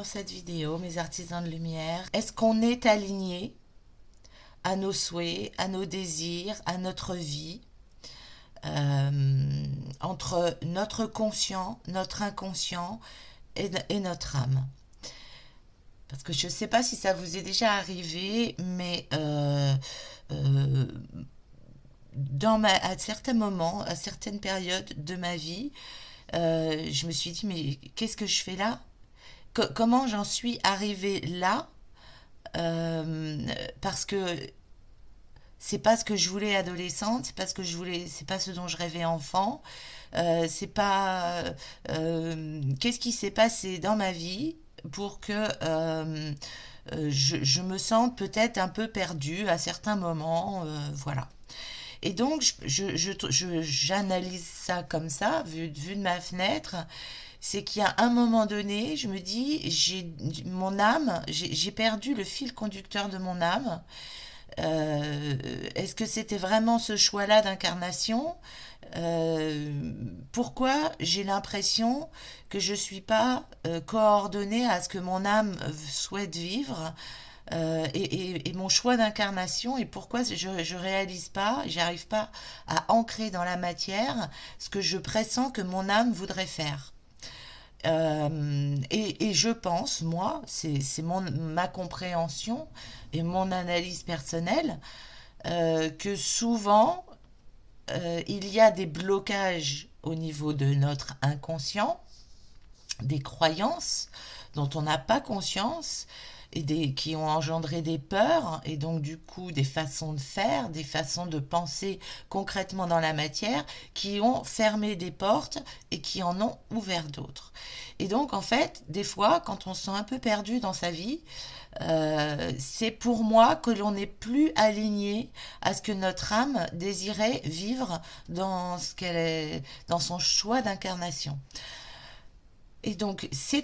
sur cette vidéo, mes artisans de lumière. Est-ce qu'on est aligné à nos souhaits, à nos désirs, à notre vie, entre notre conscient, notre inconscient et notre âme? Parce que je ne sais pas si ça vous est déjà arrivé, mais euh, à certains moments, à certaines périodes de ma vie, je me suis dit, mais qu'est-ce que je fais là? Comment j'en suis arrivée là? Parce que c'est pas ce que je voulais adolescente, c'est pas ce que je voulais, c'est pas ce dont je rêvais enfant. C'est pas qu'est-ce qui s'est passé dans ma vie pour que je me sente peut-être un peu perdue à certains moments, voilà. Et donc, j'analyse ça comme ça, vu de ma fenêtre. C'est qu'il y a un moment donné, je me dis, mon âme, j'ai perdu le fil conducteur de mon âme. Est-ce que c'était vraiment ce choix-là d'incarnation? Pourquoi j'ai l'impression que je ne suis pas coordonnée à ce que mon âme souhaite vivre, et mon choix d'incarnation, et pourquoi je réalise pas, j'arrive pas à ancrer dans la matière ce que je pressens que mon âme voudrait faire. Et je pense, moi, c'est ma compréhension et mon analyse personnelle, que souvent, il y a des blocages au niveau de notre inconscient, des croyances dont on n'a pas conscience, qui ont engendré des peurs et donc du coup des façons de faire, des façons de penser concrètement dans la matière, qui ont fermé des portes et qui en ont ouvert d'autres. Et donc en fait, des fois, quand on se sent un peu perdu dans sa vie, c'est pour moi que l'on n'est plus aligné à ce que notre âme désirait vivre dans dans son choix d'incarnation. Et donc ces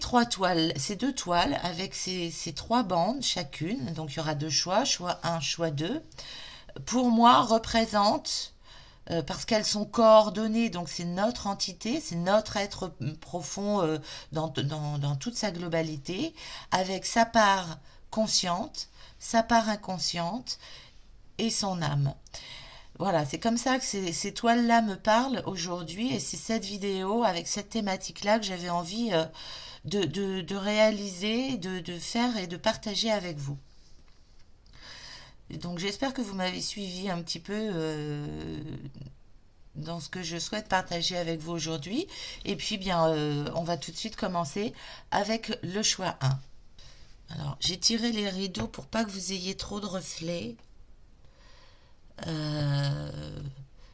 deux toiles avec ces trois bandes chacune, donc il y aura deux choix, choix un, choix 2, pour moi représentent, parce qu'elles sont coordonnées, donc c'est notre entité, c'est notre être profond, dans toute sa globalité, avec sa part consciente, sa part inconsciente et son âme. Voilà, c'est comme ça que ces toiles-là me parlent aujourd'hui, et c'est cette vidéo avec cette thématique-là que j'avais envie de réaliser, de faire et de partager avec vous. Et donc j'espère que vous m'avez suivi un petit peu dans ce que je souhaite partager avec vous aujourd'hui. Et puis bien, on va tout de suite commencer avec le choix 1. Alors, j'ai tiré les rideaux pour pas que vous ayez trop de reflets. Euh,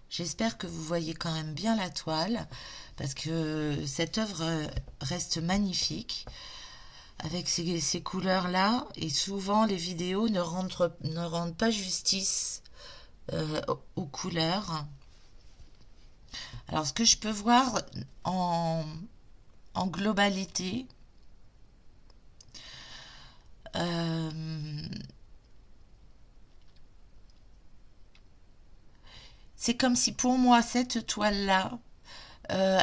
J'espère que vous voyez quand même bien la toile, parce que cette œuvre reste magnifique avec ces couleurs-là, et souvent les vidéos ne rendent pas justice aux couleurs. Alors ce que je peux voir en, en globalité, euh, c'est comme si pour moi cette toile-là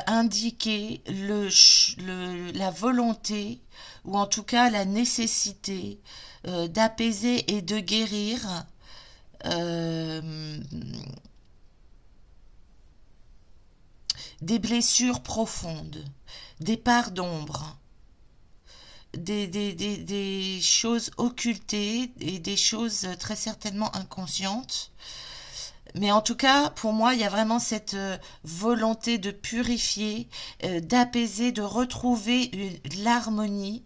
indiquait la volonté, ou en tout cas la nécessité d'apaiser et de guérir euh, des blessures profondes, des parts d'ombre, des choses occultées et des choses très certainement inconscientes. Mais en tout cas, pour moi, il y a vraiment cette volonté de purifier, d'apaiser, de retrouver l'harmonie,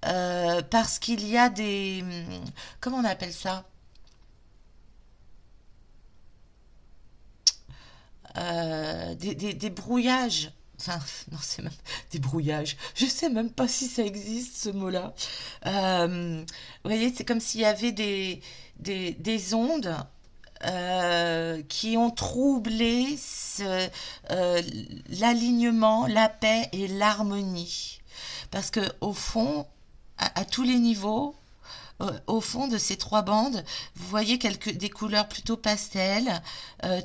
parce qu'il y a comment on appelle ça? Des brouillages. Enfin, non, c'est même des brouillages. Je sais même pas si ça existe, ce mot-là. Vous voyez, c'est comme s'il y avait des ondes qui ont troublé l'alignement, la paix et l'harmonie. Parce que au fond, à tous les niveaux, au fond de ces trois bandes, vous voyez des couleurs plutôt pastel,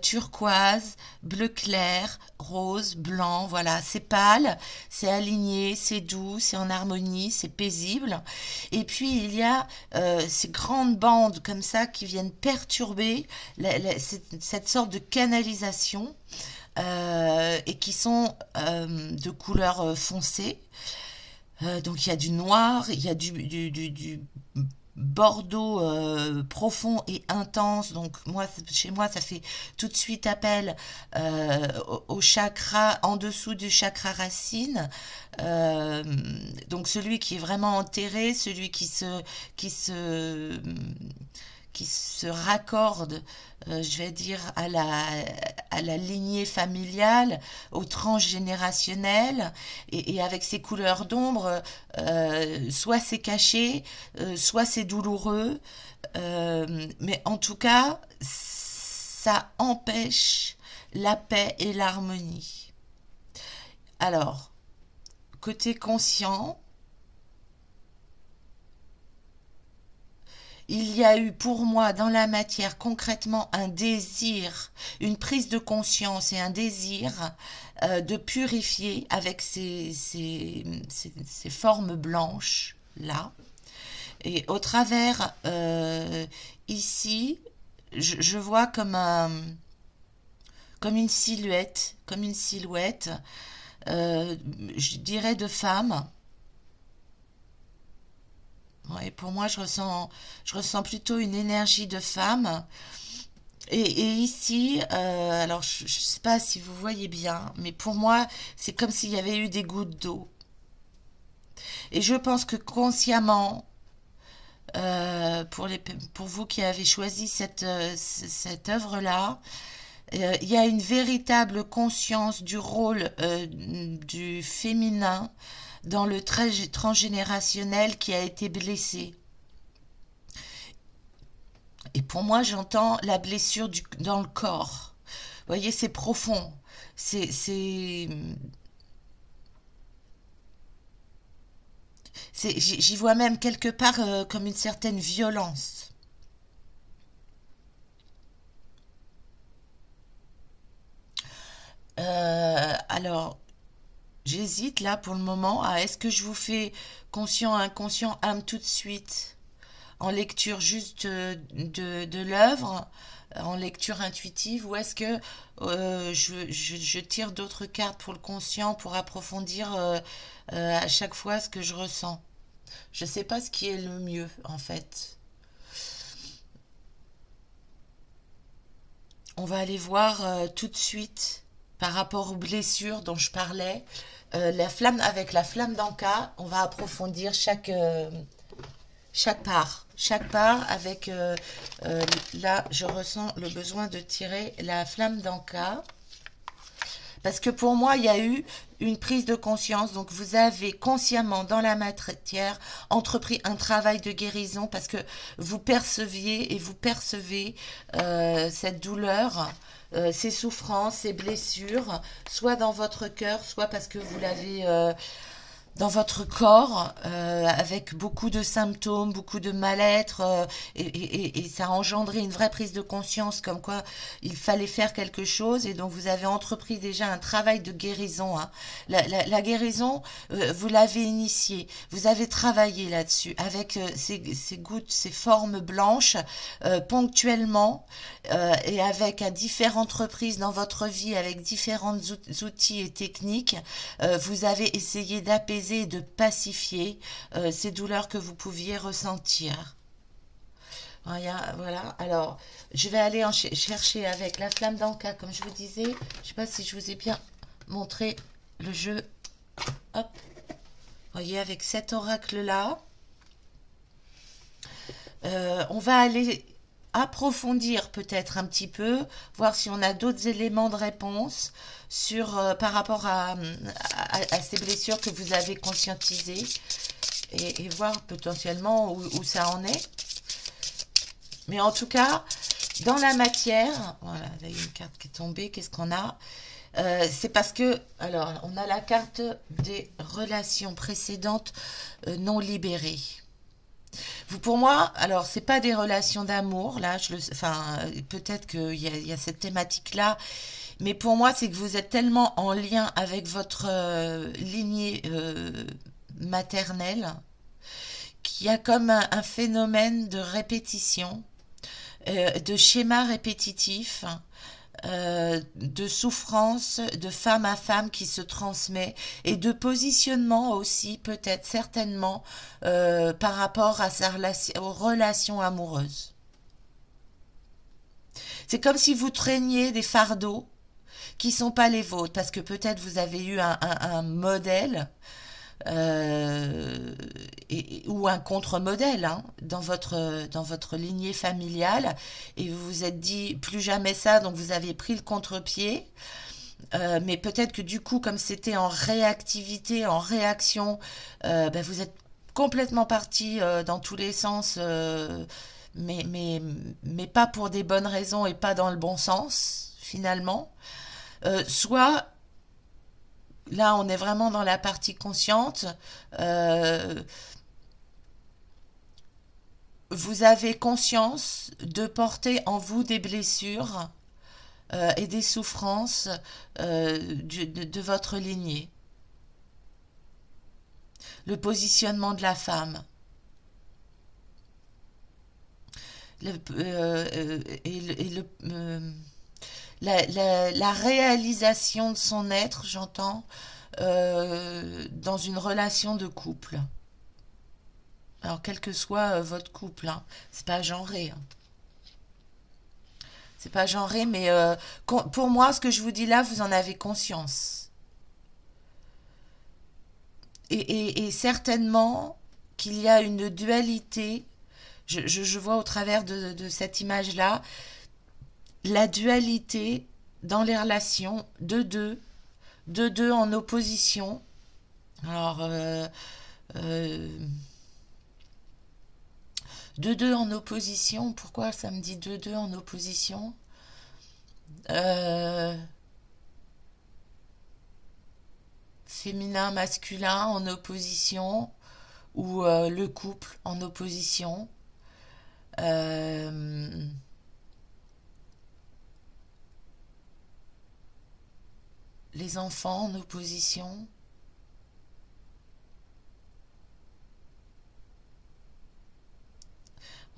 turquoise, bleu clair, rose, blanc. Voilà, c'est pâle, c'est aligné, c'est doux, c'est en harmonie, c'est paisible. Et puis il y a ces grandes bandes comme ça qui viennent perturber cette sorte de canalisation et qui sont de couleur foncée. Donc il y a du noir, il y a du bordeaux profond et intense. Donc moi, chez moi, ça fait tout de suite appel au chakra en dessous du chakra racine. Euh, donc celui qui est vraiment enterré, celui qui se raccorde, je vais dire, à la lignée familiale, au transgénérationnel, et avec ces couleurs d'ombre, soit c'est caché, soit c'est douloureux, mais en tout cas, ça empêche la paix et l'harmonie. Alors, côté conscient, il y a eu pour moi dans la matière concrètement un désir, une prise de conscience et un désir de purifier avec ces formes blanches là. Et au travers, ici, je vois comme une silhouette, je dirais de femme. Ouais, pour moi, je ressens plutôt une énergie de femme. Et ici, alors je ne sais pas si vous voyez bien, mais pour moi, c'est comme s'il y avait eu des gouttes d'eau. Et je pense que consciemment, pour vous qui avez choisi cette œuvre-là, il y a une véritable conscience du rôle du féminin dans le transgénérationnel qui a été blessé. Et pour moi, j'entends la blessure dans le corps. Vous voyez, c'est profond. J'y vois même quelque part comme une certaine violence. Alors, j'hésite là pour le moment à est-ce que je vous fais conscient, inconscient, âme tout de suite en lecture juste de l'œuvre, en lecture intuitive, ou est-ce que je tire d'autres cartes pour le conscient pour approfondir à chaque fois ce que je ressens. Je ne sais pas ce qui est le mieux en fait. On va aller voir tout de suite par rapport aux blessures dont je parlais. Avec la flamme d'Anka, on va approfondir chaque part. Chaque part avec, là, je ressens le besoin de tirer la flamme d'Anka. Parce que pour moi, il y a eu une prise de conscience. Donc, vous avez consciemment, dans la matière, entrepris un travail de guérison parce que vous perceviez et vous percevez cette douleur, ces souffrances, ces blessures, soit dans votre cœur, soit parce que vous l'avez dans votre corps, avec beaucoup de symptômes, beaucoup de mal-être, et ça a engendré une vraie prise de conscience comme quoi il fallait faire quelque chose, et donc vous avez entrepris déjà un travail de guérison. Hein. La guérison, vous l'avez initiée, vous avez travaillé là-dessus, avec ces gouttes, ces formes blanches, ponctuellement, et avec à différentes reprises dans votre vie, avec différents outils et techniques, vous avez essayé d'apaiser et de pacifier ces douleurs que vous pouviez ressentir. Voilà. Alors, je vais aller chercher avec la flamme d'Anka, comme je vous disais. Je ne sais pas si je vous ai bien montré le jeu. Hop. Voyez, avec cet oracle-là, on va aller approfondir peut-être un petit peu, voir si on a d'autres éléments de réponse par rapport à ces blessures que vous avez conscientisées et voir potentiellement où ça en est. Mais en tout cas, dans la matière, voilà, il y a une carte qui est tombée, qu'est-ce qu'on a? C'est parce que, alors, on a la carte des relations précédentes non libérées. Pour moi, alors c'est pas des relations d'amour, là, enfin, peut-être il y a cette thématique-là, mais pour moi, c'est que vous êtes tellement en lien avec votre lignée maternelle qu'il y a comme un phénomène de répétition, de schéma répétitif, de souffrance de femme à femme qui se transmet et de positionnement aussi peut-être certainement par rapport à aux relations amoureuses. C'est comme si vous traîniez des fardeaux qui sont pas les vôtres parce que peut-être vous avez eu un modèle euh, ou un contre-modèle hein, dans votre lignée familiale et vous vous êtes dit plus jamais ça donc vous avez pris le contre-pied. Mais peut-être que du coup comme c'était en réactivité en réaction ben, vous êtes complètement parti dans tous les sens mais pas pour des bonnes raisons et pas dans le bon sens finalement. Soit là on est vraiment dans la partie consciente, euh, vous avez conscience de porter en vous des blessures et des souffrances de votre lignée. Le positionnement de la femme. La réalisation de son être, j'entends, dans une relation de couple. Alors, quel que soit votre couple, hein, c'est pas genré. Hein. C'est pas genré, mais pour moi, ce que je vous dis là, vous en avez conscience. Et certainement qu'il y a une dualité. Je vois au travers de cette image-là la dualité dans les relations de deux en opposition. Alors, euh, de deux en opposition, pourquoi ça me dit de deux en opposition euh, Féminin, masculin en opposition, ou le couple en opposition. Euh, les enfants en opposition.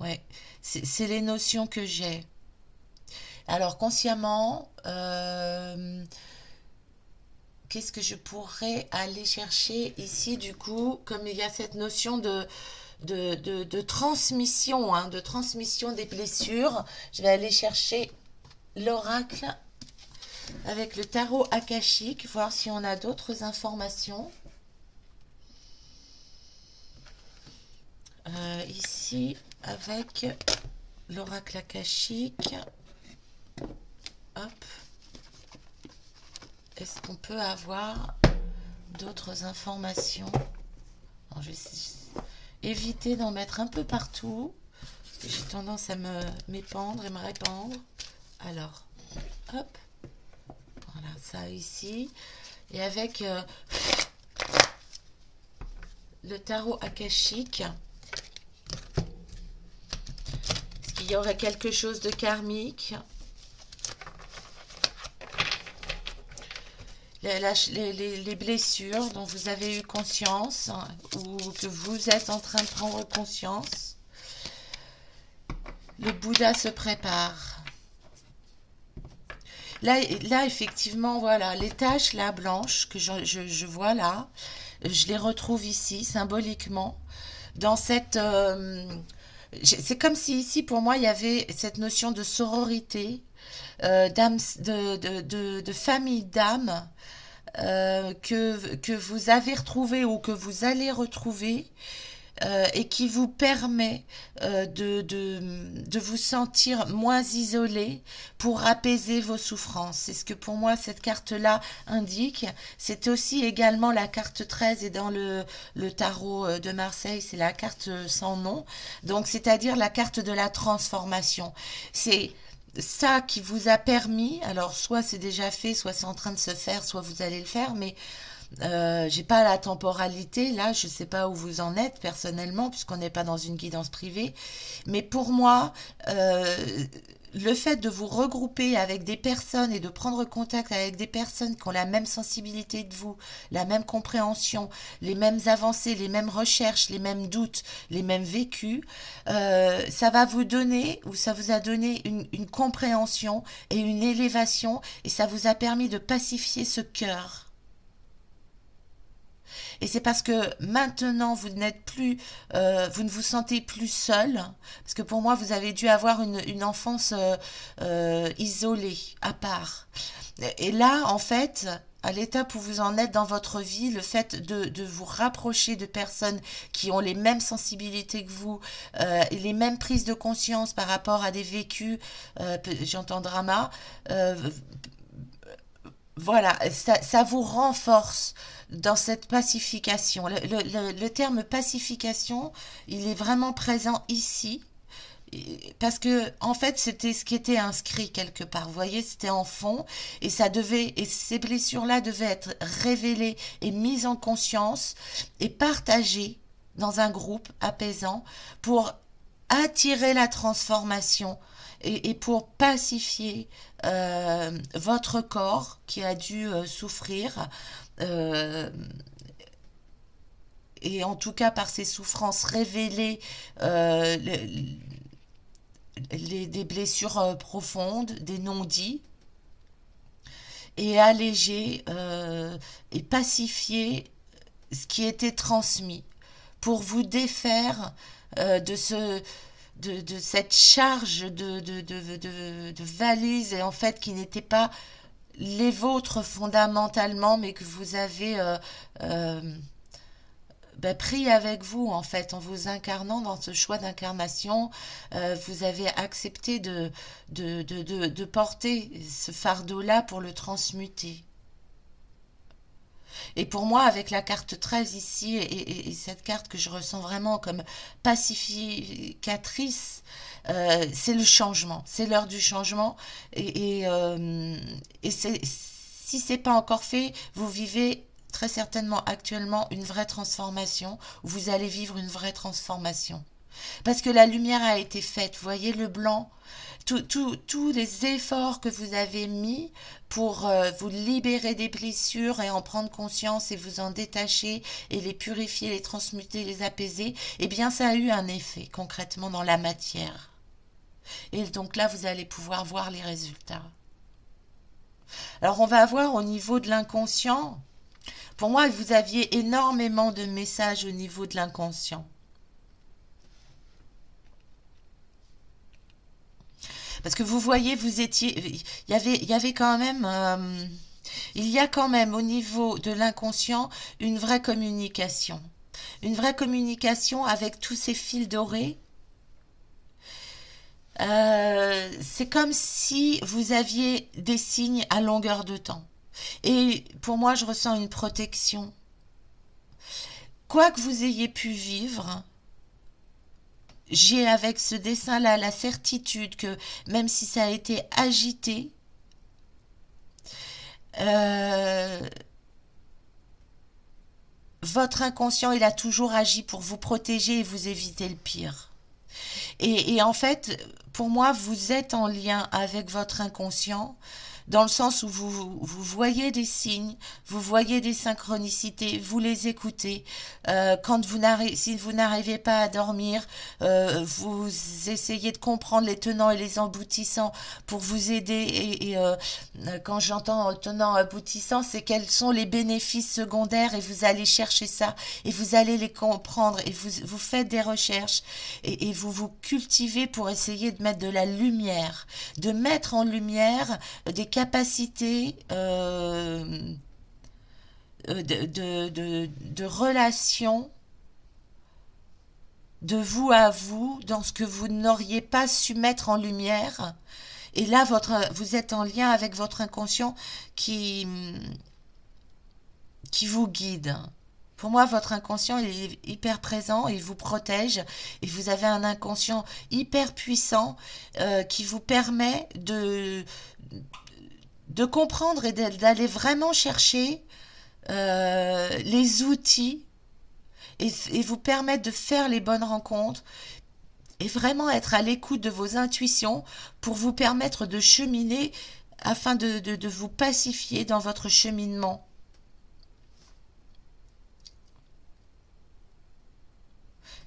Ouais, c'est les notions que j'ai. Alors consciemment, qu'est-ce que je pourrais aller chercher ici du coup, comme il y a cette notion de transmission, hein, de transmission des blessures, je vais aller chercher l'oracle avec le tarot akashique, voir si on a d'autres informations. Ici, avec l'oracle akashique, hop, est-ce qu'on peut avoir d'autres informations? Alors, je vais éviter d'en mettre un peu partout. J'ai tendance à m'épandre et me répandre. Alors, hop, voilà, ça ici. Et avec le tarot akashique, est-ce qu'il y aurait quelque chose de karmique? Les blessures dont vous avez eu conscience hein, ou que vous êtes en train de prendre conscience. Le Bouddha se prépare. Là effectivement, voilà, les taches là blanches que je vois là, je les retrouve ici symboliquement dans cette... c'est comme si ici pour moi il y avait cette notion de sororité, d'âme, de famille d'âme que vous avez retrouvé ou que vous allez retrouver et qui vous permet de vous sentir moins isolé pour apaiser vos souffrances. C'est ce que pour moi cette carte-là indique. C'est aussi également la carte 13 et dans le tarot de Marseille, c'est la carte sans nom. Donc c'est-à-dire la carte de la transformation. C'est ça qui vous a permis, alors soit c'est déjà fait, soit c'est en train de se faire, soit vous allez le faire, mais J'ai pas la temporalité, là, je sais pas où vous en êtes personnellement, puisqu'on n'est pas dans une guidance privée. Mais pour moi, le fait de vous regrouper avec des personnes et de prendre contact avec des personnes qui ont la même sensibilité de vous, la même compréhension, les mêmes avancées, les mêmes recherches, les mêmes doutes, les mêmes vécus, ça va vous donner, ou ça vous a donné une compréhension et une élévation, et ça vous a permis de pacifier ce cœur. Et c'est parce que maintenant vous n'êtes plus, vous ne vous sentez plus seul, parce que pour moi vous avez dû avoir une enfance isolée, à part. Et là, en fait, à l'étape où vous en êtes dans votre vie, le fait de vous rapprocher de personnes qui ont les mêmes sensibilités que vous, et les mêmes prises de conscience par rapport à des vécus, j'entends drama, voilà, ça vous renforce dans cette pacification. Le terme pacification, il est vraiment présent ici. Parce que en fait c'était ce qui était inscrit quelque part, vous voyez, c'était en fond et ça devait, et ces blessures-là devaient être révélées et mises en conscience et partagées dans un groupe apaisant pour attirer la transformation et pour pacifier votre corps qui a dû souffrir, euh, et en tout cas par ces souffrances révéler des blessures profondes, des non-dits, et alléger et pacifier ce qui était transmis pour vous défaire de cette charge de valises, et en fait qui n'étaient pas les vôtres fondamentalement, mais que vous avez pris avec vous, en fait, en vous incarnant dans ce choix d'incarnation. Vous avez accepté de porter ce fardeau-là pour le transmuter. Et pour moi, avec la carte 13 ici, et cette carte que je ressens vraiment comme pacificatrice, c'est le changement, c'est l'heure du changement. Et si c'est pas encore fait, vous vivez très certainement actuellement une vraie transformation, vous allez vivre une vraie transformation. Parce que la lumière a été faite, vous voyez le blanc, tous les efforts que vous avez mis pour vous libérer des blessures et en prendre conscience et vous en détacher et les purifier, les transmuter, les apaiser, eh bien ça a eu un effet concrètement dans la matière. Et donc là, vous allez pouvoir voir les résultats. Alors on va voir au niveau de l'inconscient. Pour moi, vous aviez énormément de messages au niveau de l'inconscient. Parce que vous voyez, vous étiez, il y avait quand même, il y a quand même au niveau de l'inconscient une vraie communication. Une vraie communication avec tous ces fils dorés. C'est comme si vous aviez des signes à longueur de temps. Et pour moi, je ressens une protection. Quoi que vous ayez pu vivre, j'ai avec ce dessin-là la certitude que même si ça a été agité, euh, votre inconscient, il a toujours agi pour vous protéger et vous éviter le pire. Et en fait, pour moi, vous êtes en lien avec votre inconscient, dans le sens où vous voyez des signes, vous voyez des synchronicités, vous les écoutez. Quand si vous n'arrivez pas à dormir, vous essayez de comprendre les tenants et les aboutissants pour vous aider. Quand j'entends tenants aboutissants, c'est quels sont les bénéfices secondaires, et vous allez chercher ça et vous allez les comprendre et vous faites des recherches et vous vous cultivez pour essayer de mettre de la lumière, de mettre en lumière des capacités de relation de vous à vous dans ce que vous n'auriez pas su mettre en lumière. Et là, vous êtes en lien avec votre inconscient qui vous guide. Pour moi, votre inconscient, il est hyper présent, il vous protège, et vous avez un inconscient hyper puissant qui vous permet de comprendre et d'aller vraiment chercher les outils et vous permettre de faire les bonnes rencontres et vraiment être à l'écoute de vos intuitions pour vous permettre de cheminer afin de vous pacifier dans votre cheminement.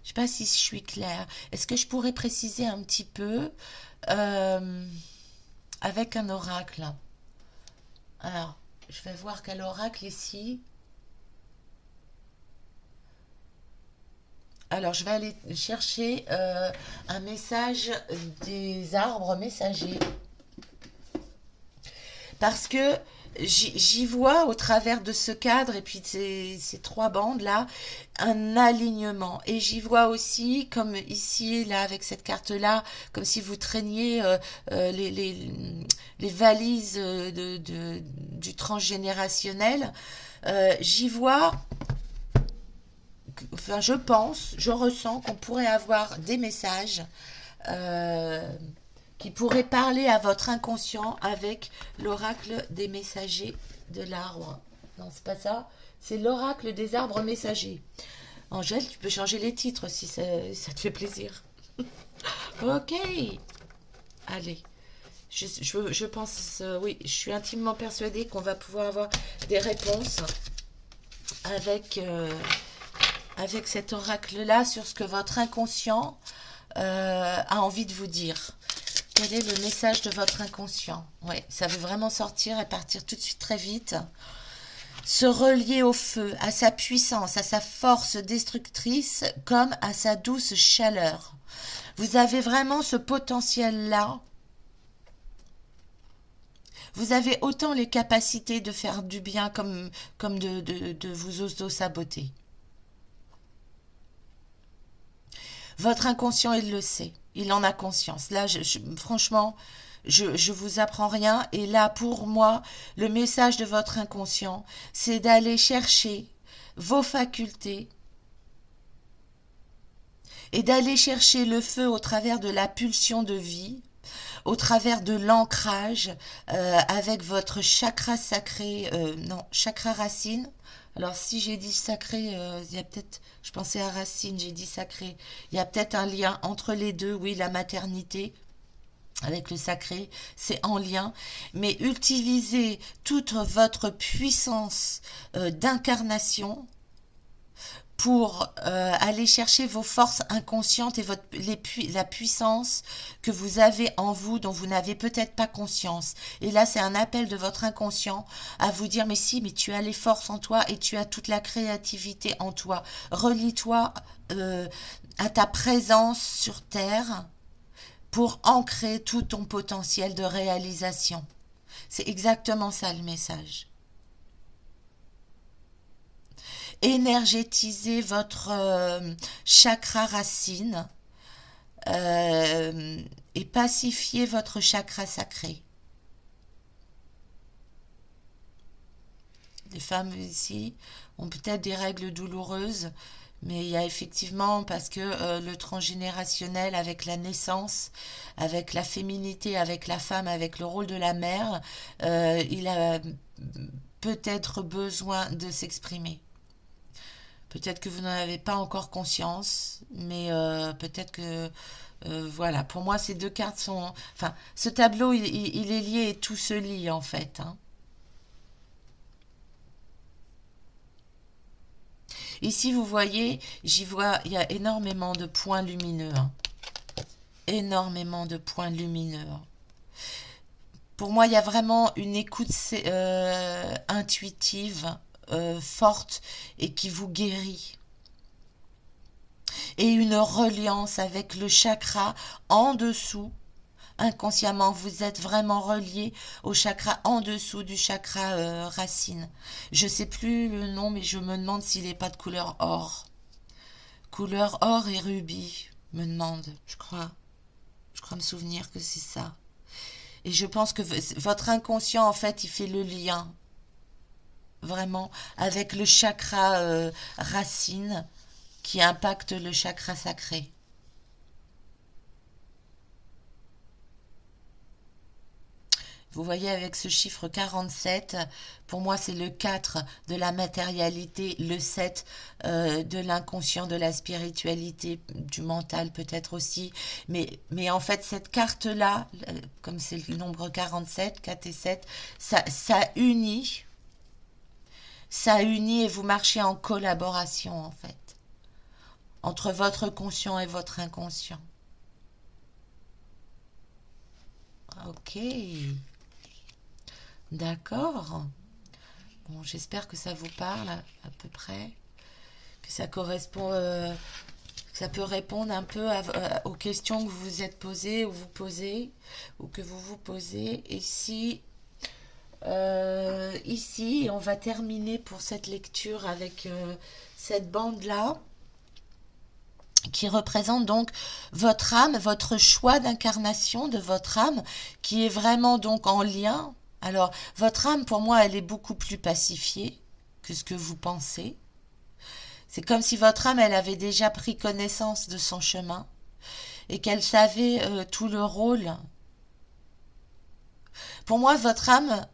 Je ne sais pas si je suis claire. Est-ce que je pourrais préciser un petit peu euh, avec un oracle? Alors, je vais voir quel oracle ici. Alors, je vais aller chercher un message des arbres messagers. Parce que j'y vois au travers de ce cadre et puis de ces trois bandes-là, un alignement. Et j'y vois aussi, comme ici, là, avec cette carte-là, comme si vous traîniez les valises du transgénérationnel. J'y vois, enfin, je pense, je ressens qu'on pourrait avoir des messages euh, qui pourraient parler à votre inconscient avec l'oracle des messagers de l'arbre. Non, c'est pas ça. C'est l'oracle des arbres messagers. Angèle, tu peux changer les titres si ça te fait plaisir. Ok. Allez. Je pense, oui, je suis intimement persuadée qu'on va pouvoir avoir des réponses avec, avec cet oracle-là sur ce que votre inconscient a envie de vous dire. Quel est le message de votre inconscient? Oui, ça veut vraiment sortir et partir tout de suite très vite. Se relier au feu, à sa puissance, à sa force destructrice, comme à sa douce chaleur. Vous avez vraiment ce potentiel-là. Vous avez autant les capacités de faire du bien comme de vous auto-saboter. Votre inconscient, il le sait. Il en a conscience. Là, franchement, je vous apprends rien. Et là, pour moi, le message de votre inconscient, c'est d'aller chercher vos facultés et d'aller chercher le feu au travers de la pulsion de vie, au travers de l'ancrage avec votre chakra sacré, non, chakra racine. Alors si j'ai dit sacré, il y a peut-être, je pensais à racine, j'ai dit sacré. Il y a peut-être un lien entre les deux, oui, la maternité avec le sacré, c'est en lien, mais utilisez toute votre puissance d'incarnation pour aller chercher vos forces inconscientes et la puissance que vous avez en vous dont vous n'avez peut-être pas conscience. Et là, c'est un appel de votre inconscient à vous dire, mais si, mais tu as les forces en toi et tu as toute la créativité en toi. Relie-toi à ta présence sur Terre pour ancrer tout ton potentiel de réalisation. C'est exactement ça le message. Énergétisez votre chakra racine et pacifiez votre chakra sacré. Les femmes ici ont peut-être des règles douloureuses, mais il y a effectivement, parce que le transgénérationnel avec la naissance, avec la féminité, avec la femme, avec le rôle de la mère, il a peut-être besoin de s'exprimer. Peut-être que vous n'en avez pas encore conscience, mais peut-être que voilà. Pour moi, ces deux cartes sont. Enfin, ce tableau, il est lié et tout se lie en fait. Hein. Ici, vous voyez, j'y vois, il y a énormément de points lumineux. Hein. Énormément de points lumineux. Hein. Pour moi, il y a vraiment une écoute intuitive, forte et qui vous guérit. Et une reliance avec le chakra en dessous. Inconsciemment, vous êtes vraiment relié au chakra en dessous du chakra racine. Je ne sais plus le nom, mais je me demande s'il n'est pas de couleur or. Couleur or et rubis, me demande, je crois. Je crois me souvenir que c'est ça. Et je pense que votre inconscient, en fait, il fait le lien, vraiment, avec le chakra racine qui impacte le chakra sacré. Vous voyez, avec ce chiffre 47, pour moi, c'est le 4 de la matérialité, le 7 de l'inconscient, de la spiritualité, du mental peut-être aussi. Mais en fait, cette carte-là, comme c'est le nombre 47, 4 et 7, ça unit, ça unit et vous marchez en collaboration en fait, entre votre conscient et votre inconscient. Ok, d'accord. Bon, j'espère que ça vous parle à peu près, que ça correspond, que ça peut répondre un peu aux questions que vous vous êtes posées ou vous posez, ou que vous vous posez. Ici, on va terminer pour cette lecture avec cette bande-là, qui représente donc votre âme, votre choix d'incarnation de votre âme, qui est vraiment donc en lien. Alors, votre âme, pour moi, elle est beaucoup plus pacifiée que ce que vous pensez. C'est comme si votre âme, elle avait déjà pris connaissance de son chemin et qu'elle savait tout le rôle. Pour moi, votre âme,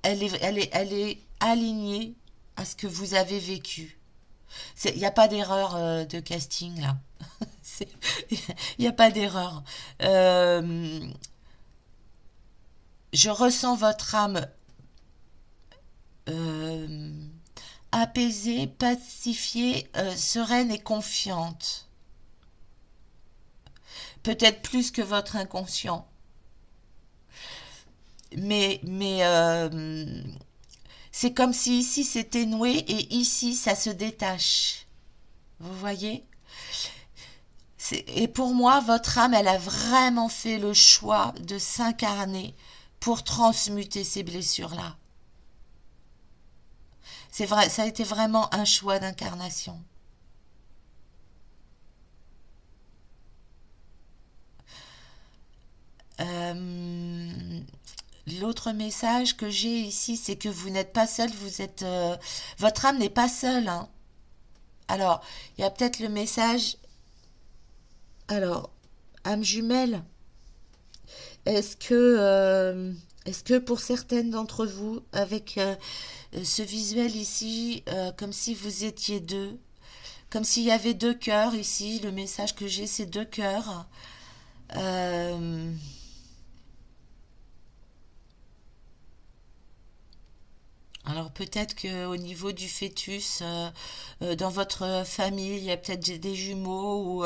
elle est alignée à ce que vous avez vécu. Il n'y a pas d'erreur de casting là. Il n'y a pas d'erreur. Euh, je ressens votre âme euh, apaisée, pacifiée, sereine et confiante. Peut-être plus que votre inconscient. Mais c'est comme si ici c'était noué et ici ça se détache. Vous voyez? Et pour moi, votre âme, elle a vraiment fait le choix de s'incarner pour transmuter ces blessures-là. C'est vrai, ça a été vraiment un choix d'incarnation. Euh, L'autre message que j'ai ici, c'est que vous n'êtes pas seul, votre âme n'est pas seule, hein. Alors, il y a peut-être le message. Alors, âme jumelle, est-ce que pour certaines d'entre vous, avec ce visuel ici, comme si vous étiez deux, comme s'il y avait deux cœurs ici, le message que j'ai, c'est deux cœurs. Euh, alors peut-être qu'au niveau du fœtus, dans votre famille, il y a peut-être des jumeaux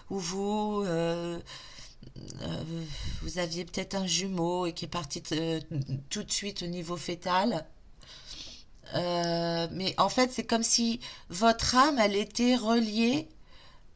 ou vous, vous aviez peut-être un jumeau et qui est parti tout de suite au niveau fœtal. Mais en fait, c'est comme si votre âme, elle était reliée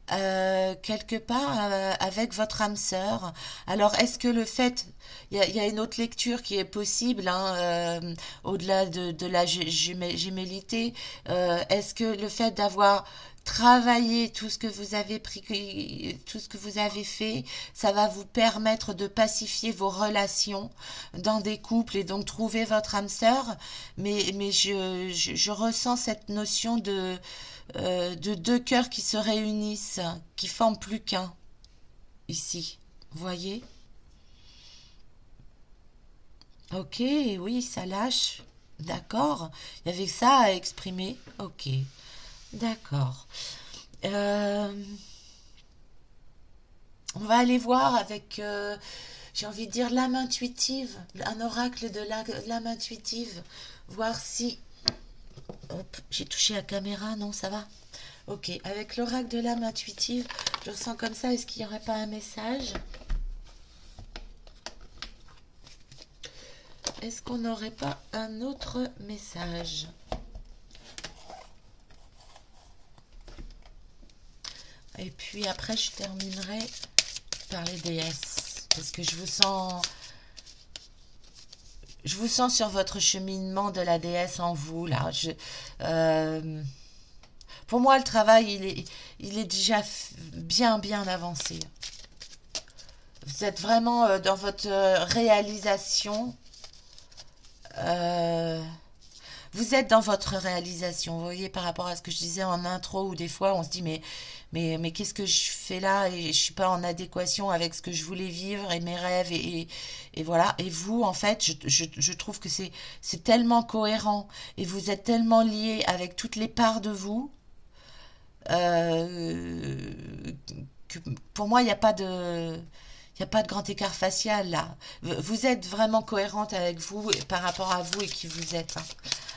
quelque part avec votre âme sœur. Alors, est-ce que le fait, il y a une autre lecture qui est possible, hein, au-delà de la gémellité, est-ce que le fait d'avoir travaillé tout ce que vous avez pris, tout ce que vous avez fait, ça va vous permettre de pacifier vos relations dans des couples et donc trouver votre âme sœur, mais je ressens cette notion de deux cœurs qui se réunissent, qui forment plus qu'un, ici. Vous voyez? Ok, oui, ça lâche. D'accord. Il y avait ça à exprimer. Ok, d'accord. Euh, on va aller voir avec, j'ai envie de dire, l'âme intuitive, un oracle de l'âme intuitive, voir si... Hop, j'ai touché la caméra, non, ça va? Ok, avec l'oracle de l'âme intuitive, je ressens comme ça, est-ce qu'il n'y aurait pas un message? Est-ce qu'on n'aurait pas un autre message? Et puis après, je terminerai par les déesses, parce que je vous sens sur votre cheminement de la déesse en vous, là. Euh, pour moi, le travail, il est déjà bien, bien avancé. Vous êtes vraiment dans votre réalisation. euh, vous êtes dans votre réalisation. Vous voyez, par rapport à ce que je disais en intro, où des fois, on se dit, mais qu'est-ce que je fais là et je suis pas en adéquation avec ce que je voulais vivre et mes rêves et voilà. Et vous, en fait, je trouve que c'est tellement cohérent et vous êtes tellement liés avec toutes les parts de vous euh, que pour moi, il y a pas de grand écart facial là. Vous êtes vraiment cohérente avec vous par rapport à vous et qui vous êtes, hein.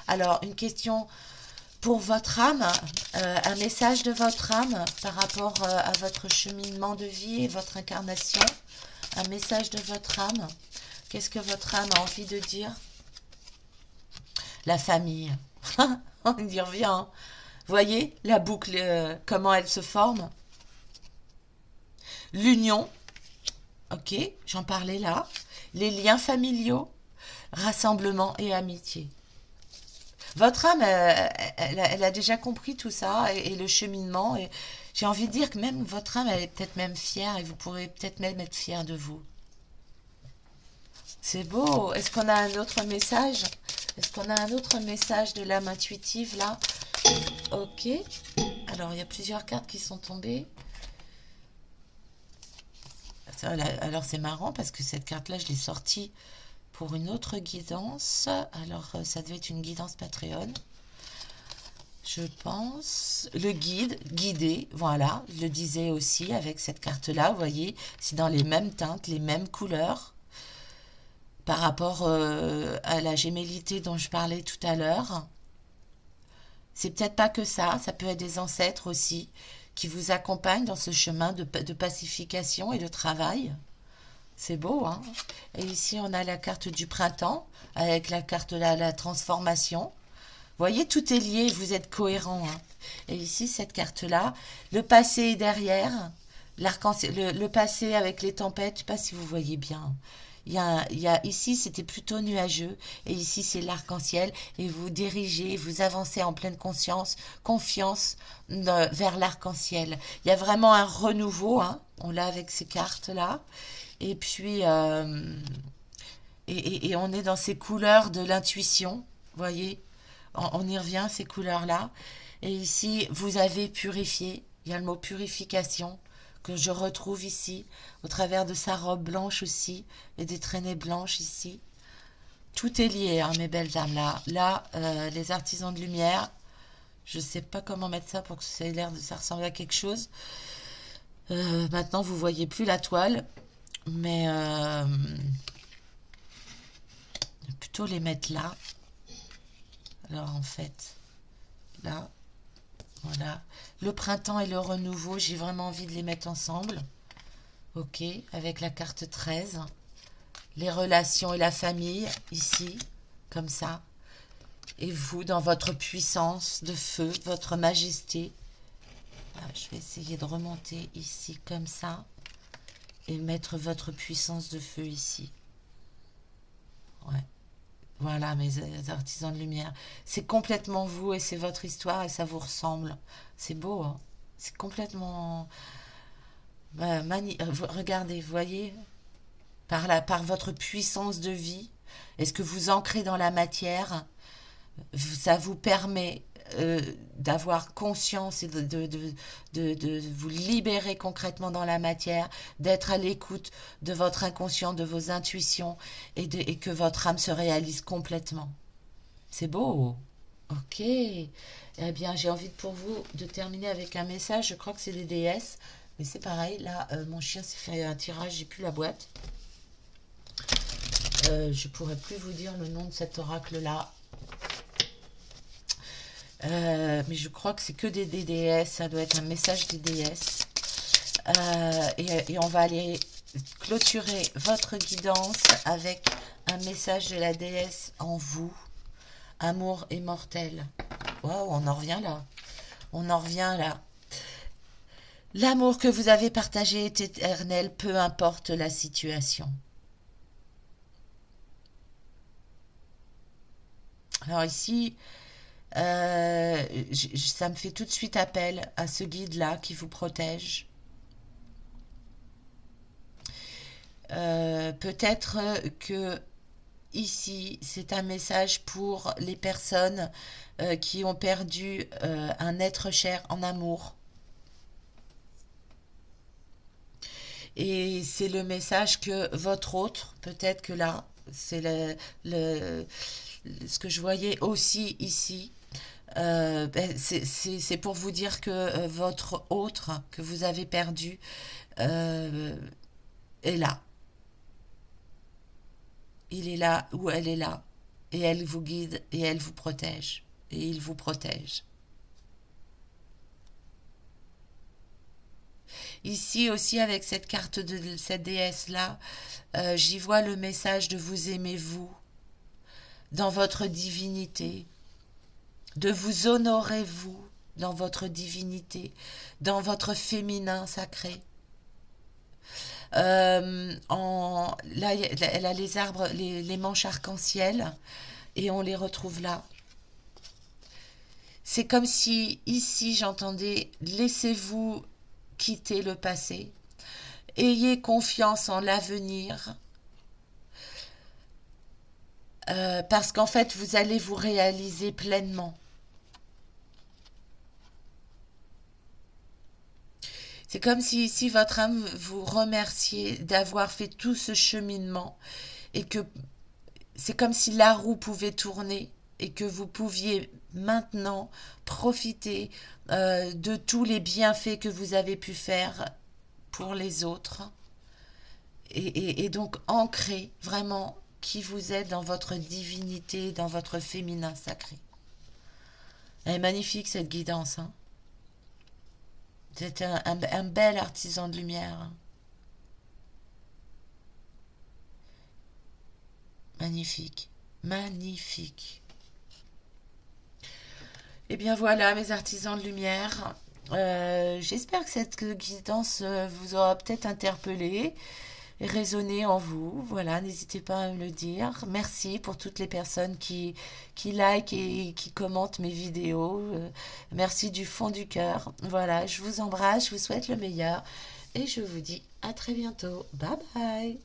Alors, une question pour votre âme, un message de votre âme par rapport à votre cheminement de vie et votre incarnation. Un message de votre âme. Qu'est-ce que votre âme a envie de dire? La famille. On y revient, hein. Voyez la boucle, comment elle se forme. L'union, ok, j'en parlais là. Les liens familiaux, rassemblement et amitié. Votre âme, elle a déjà compris tout ça et le cheminement. Et j'ai envie de dire que même votre âme, elle est peut-être même fière et vous pourrez peut-être même être fier de vous. C'est beau. Est-ce qu'on a un autre message? Est-ce qu'on a un autre message de l'âme intuitive là? Ok. Alors, il y a plusieurs cartes qui sont tombées. Alors, c'est marrant parce que cette carte-là, je l'ai sortie pour une autre guidance. Alors, ça devait être une guidance Patreon. Je pense. Le guide, guidé, voilà. Je le disais aussi avec cette carte-là. Vous voyez, c'est dans les mêmes teintes, les mêmes couleurs. Par rapport à la gémellité dont je parlais tout à l'heure. C'est peut-être pas que ça peut être des ancêtres aussi qui vous accompagnent dans ce chemin de pacification et de travail. C'est beau, hein? Et ici, on a la carte du printemps avec la carte de la transformation. Vous voyez, tout est lié, vous êtes cohérent, hein. Et ici, cette carte-là, le passé est derrière, le passé avec les tempêtes, je ne sais pas si vous voyez bien. Ici, c'était plutôt nuageux, et ici, c'est l'arc-en-ciel, et vous dirigez, vous avancez en pleine confiance vers l'arc-en-ciel. Il y a vraiment un renouveau, hein, on l'a avec ces cartes-là, et puis, et on est dans ces couleurs de l'intuition, vous voyez, on y revient, ces couleurs-là, et ici, vous avez purifié, il y a le mot purification, que je retrouve ici, au travers de sa robe blanche aussi, et des traînées blanches ici. Tout est lié, hein, mes belles âmes, là. Là, les artisans de lumière, je ne sais pas comment mettre ça pour que ça ait l'air de ça ressemble à quelque chose. Maintenant, vous voyez plus la toile, mais plutôt les mettre là. Alors, en fait, là, voilà. Le printemps et le renouveau, j'ai vraiment envie de les mettre ensemble. Ok, avec la carte 13. Les relations et la famille, ici, comme ça. Et vous, dans votre puissance de feu, votre majesté. Ah, je vais essayer de remonter ici, comme ça. Et mettre votre puissance de feu ici. Ouais. Voilà, mes artisans de lumière. C'est complètement vous et c'est votre histoire et ça vous ressemble. C'est beau, hein. C'est complètement... regardez, vous voyez, par votre puissance de vie, est-ce que vous ancrez dans la matière? Ça vous permet d'avoir conscience et de vous libérer concrètement dans la matière, d'être à l'écoute de votre inconscient, de vos intuitions et que votre âme se réalise complètement. C'est beau. Ok. Eh bien, j'ai envie pour vous de terminer avec un message. Je crois que c'est des déesses. Mais c'est pareil. Là, mon chien s'est fait un tirage. J'ai plus la boîte. Je pourrais plus vous dire le nom de cet oracle-là. Mais je crois que c'est que des déesses. Ça doit être un message des déesses. Et on va aller clôturer votre guidance avec un message de la déesse en vous. Amour immortel. Waouh, on en revient là. On en revient là. L'amour que vous avez partagé est éternel, peu importe la situation. Alors ici, ça me fait tout de suite appel à ce guide-là qui vous protège. Peut-être que ici, c'est un message pour les personnes qui ont perdu un être cher en amour. Et c'est le message que votre autre, peut-être que là, c'est le- ce que je voyais aussi ici. Ben, c'est pour vous dire que votre autre que vous avez perdu euh, est là. Il est là ou elle est là. Et elle vous guide et elle vous protège. Et il vous protège. Ici aussi, avec cette carte de cette déesse-là, j'y vois le message de vous aimer vous, dans votre divinité, de vous honorer vous, dans votre divinité, dans votre féminin sacré. Là, elle a les arbres, les manches arc-en-ciel, et on les retrouve là. C'est comme si ici j'entendais laissez-vous quitter le passé, ayez confiance en l'avenir, parce qu'en fait vous allez vous réaliser pleinement. C'est comme si ici votre âme vous remerciait d'avoir fait tout ce cheminement et que c'est comme si la roue pouvait tourner et que vous pouviez maintenant profiter de tous les bienfaits que vous avez pu faire pour les autres et donc ancrer vraiment qui vous êtes dans votre divinité, dans votre féminin sacré. Elle est magnifique cette guidance. Hein. C'est un bel artisan de lumière. Magnifique. Magnifique. Eh bien voilà, mes artisans de lumière. J'espère que cette guidance vous aura peut-être interpellé et résonné en vous. Voilà, n'hésitez pas à me le dire. Merci pour toutes les personnes qui like et qui commentent mes vidéos. Merci du fond du cœur. Voilà, je vous embrasse, je vous souhaite le meilleur et je vous dis à très bientôt. Bye bye.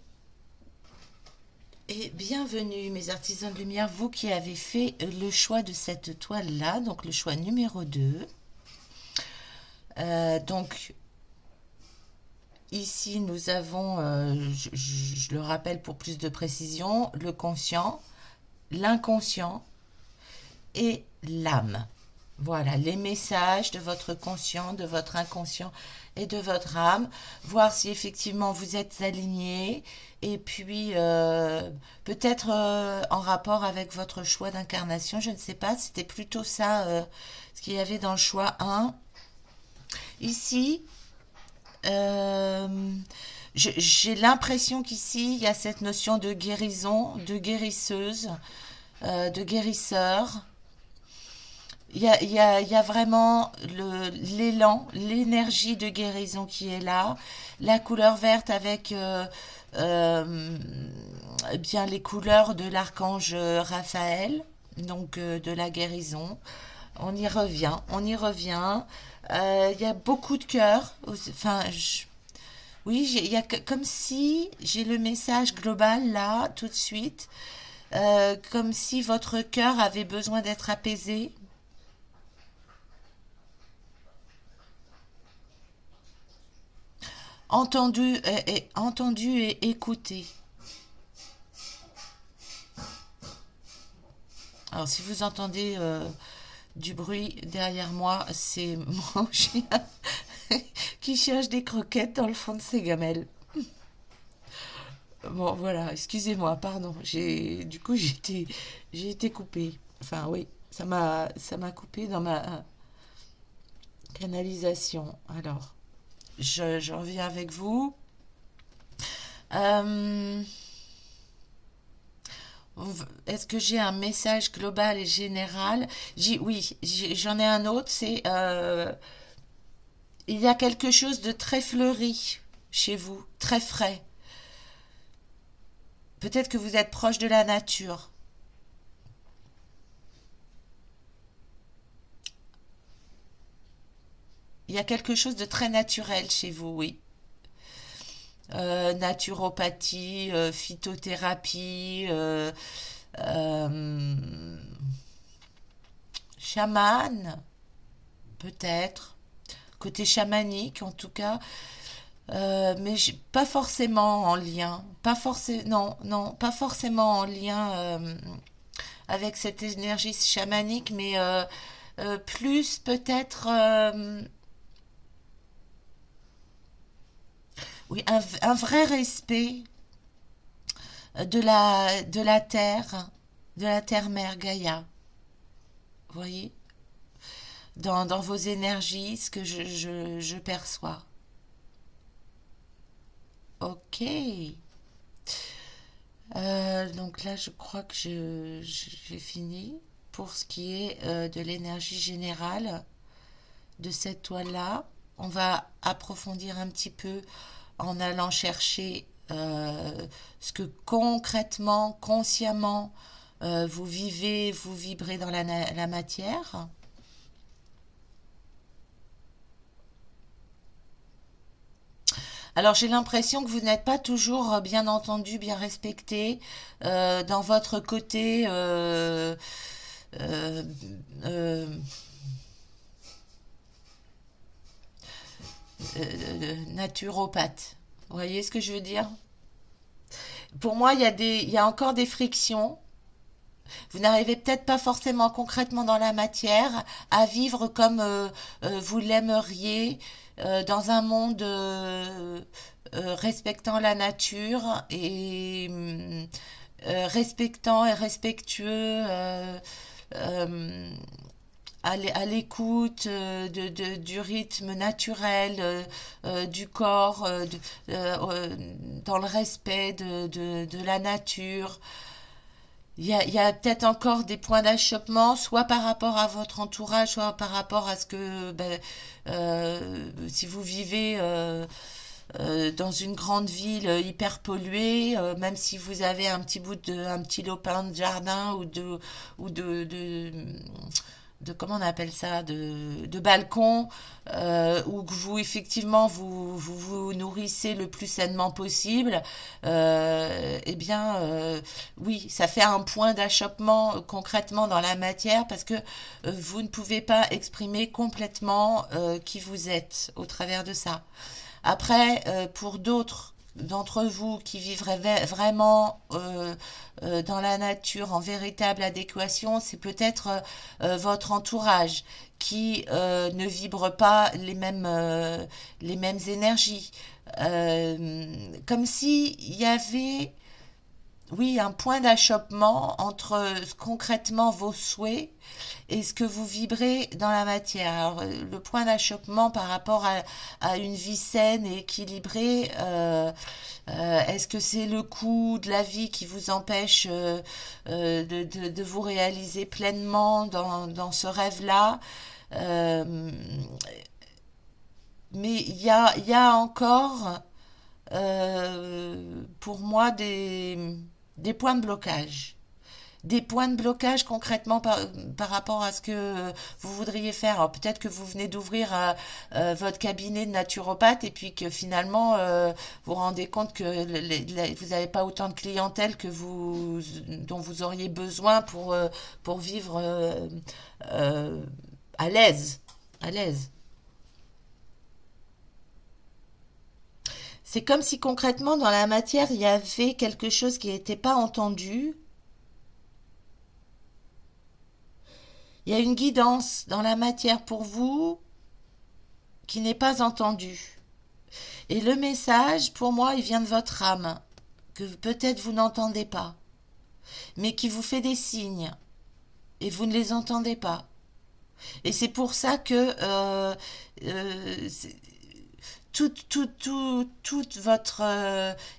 Et bienvenue mes artisans de lumière, vous qui avez fait le choix de cette toile-là, donc le choix numéro 2. Donc ici nous avons, je le rappelle pour plus de précision, le conscient, l'inconscient et l'âme. Voilà, les messages de votre conscient, de votre inconscient et de votre âme, voir si effectivement vous êtes alignés et puis peut-être en rapport avec votre choix d'incarnation, je ne sais pas, c'était plutôt ça ce qu'il y avait dans le choix 1. Ici, euh, j'ai l'impression qu'ici, il y a cette notion de guérison, de guérisseuse, de guérisseur. Il y a vraiment l'élan, l'énergie de guérison qui est là. La couleur verte avec euh, bien les couleurs de l'archange Raphaël, donc de la guérison. On y revient, on y revient. Il y a beaucoup de cœurs. Enfin, oui, il y a comme si j'ai le message global là, tout de suite. Comme si votre cœur avait besoin d'être apaisé. Entendu et écouté. Alors, si vous entendez du bruit derrière moi, c'est mon chien qui cherche des croquettes dans le fond de ses gamelles. Bon, voilà, excusez-moi, pardon. J'ai été coupée. Enfin, oui, ça m'a coupé dans ma canalisation. Alors, je reviens avec vous. Euh, Est-ce que j'ai un message global et général? Oui, j'en ai un autre. C'est il y a quelque chose de très fleuri chez vous, très frais. Peut-être que vous êtes proche de la nature. Il y a quelque chose de très naturel chez vous, oui. Naturopathie, phytothérapie, euh, chaman, peut-être. Côté chamanique, en tout cas. Mais pas forcément en lien, pas forcément, non, non, pas forcément en lien avec cette énergie chamanique, mais plus peut-être, oui, un vrai respect de la terre-mère Gaïa, vous voyez, dans vos énergies, ce que je perçois. Ok. Donc là, je crois que j'ai fini pour ce qui est de l'énergie générale de cette toile-là. On va approfondir un petit peu en allant chercher ce que concrètement, consciemment, vous vivez, vous vibrez dans la matière. Alors j'ai l'impression que vous n'êtes pas toujours bien entendu, bien respecté dans votre côté euh, euh, naturopathe. Vous voyez ce que je veux dire? Pour moi, il y a encore des frictions. Vous n'arrivez peut-être pas forcément concrètement dans la matière à vivre comme vous l'aimeriez dans un monde respectant la nature et respectant et respectueux euh, à l'écoute du rythme naturel du corps, dans le respect de la nature. Il y a peut-être encore des points d'achoppement, soit par rapport à votre entourage, soit par rapport à ce que, ben, si vous vivez dans une grande ville hyper polluée, même si vous avez un petit lopin de jardin ou de comment on appelle ça, de balcon, où vous effectivement vous nourrissez le plus sainement possible, eh bien oui, ça fait un point d'achoppement concrètement dans la matière parce que vous ne pouvez pas exprimer complètement qui vous êtes au travers de ça. Après, pour d'autres d'entre vous qui vivraient vraiment dans la nature en véritable adéquation, c'est peut-être votre entourage qui ne vibre pas les mêmes énergies. Comme si il y avait, oui, un point d'achoppement entre concrètement vos souhaits et ce que vous vibrez dans la matière. Alors, le point d'achoppement par rapport à une vie saine et équilibrée, est-ce que c'est le coût de la vie qui vous empêche de vous réaliser pleinement dans ce rêve-là? Euh, mais il y a encore pour moi des points de blocage. Des points de blocage concrètement par rapport à ce que vous voudriez faire. Alors peut-être que vous venez d'ouvrir votre cabinet de naturopathe et puis que finalement vous vous rendez compte que vous n'avez pas autant de clientèle dont vous auriez besoin pour vivre euh, à l'aise. À l'aise. C'est comme si concrètement dans la matière il y avait quelque chose qui n'était pas entendu. Il y a une guidance dans la matière pour vous qui n'est pas entendue. Et le message, pour moi, il vient de votre âme, que peut-être vous n'entendez pas, mais qui vous fait des signes, et vous ne les entendez pas. Et c'est pour ça que euh, toute votre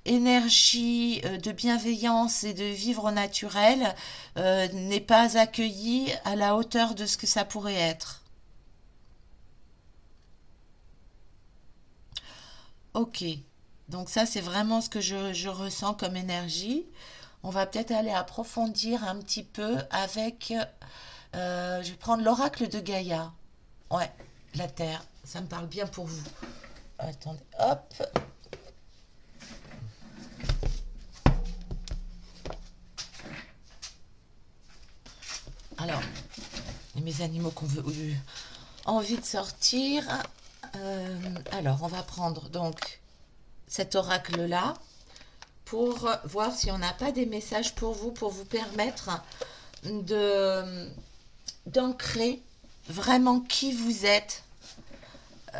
énergie de bienveillance et de vivre au naturel n'est pas accueillie à la hauteur de ce que ça pourrait être. Ok, donc ça c'est vraiment ce que je ressens comme énergie. On va peut-être aller approfondir un petit peu avec... je vais prendre l'oracle de Gaïa. Ouais, la Terre, ça me parle bien pour vous. Attendez, hop. Alors, mes animaux qu'on veut envie de sortir. Alors, on va prendre donc cet oracle-là, pour voir si on n'a pas des messages pour vous permettre d'ancrer vraiment qui vous êtes,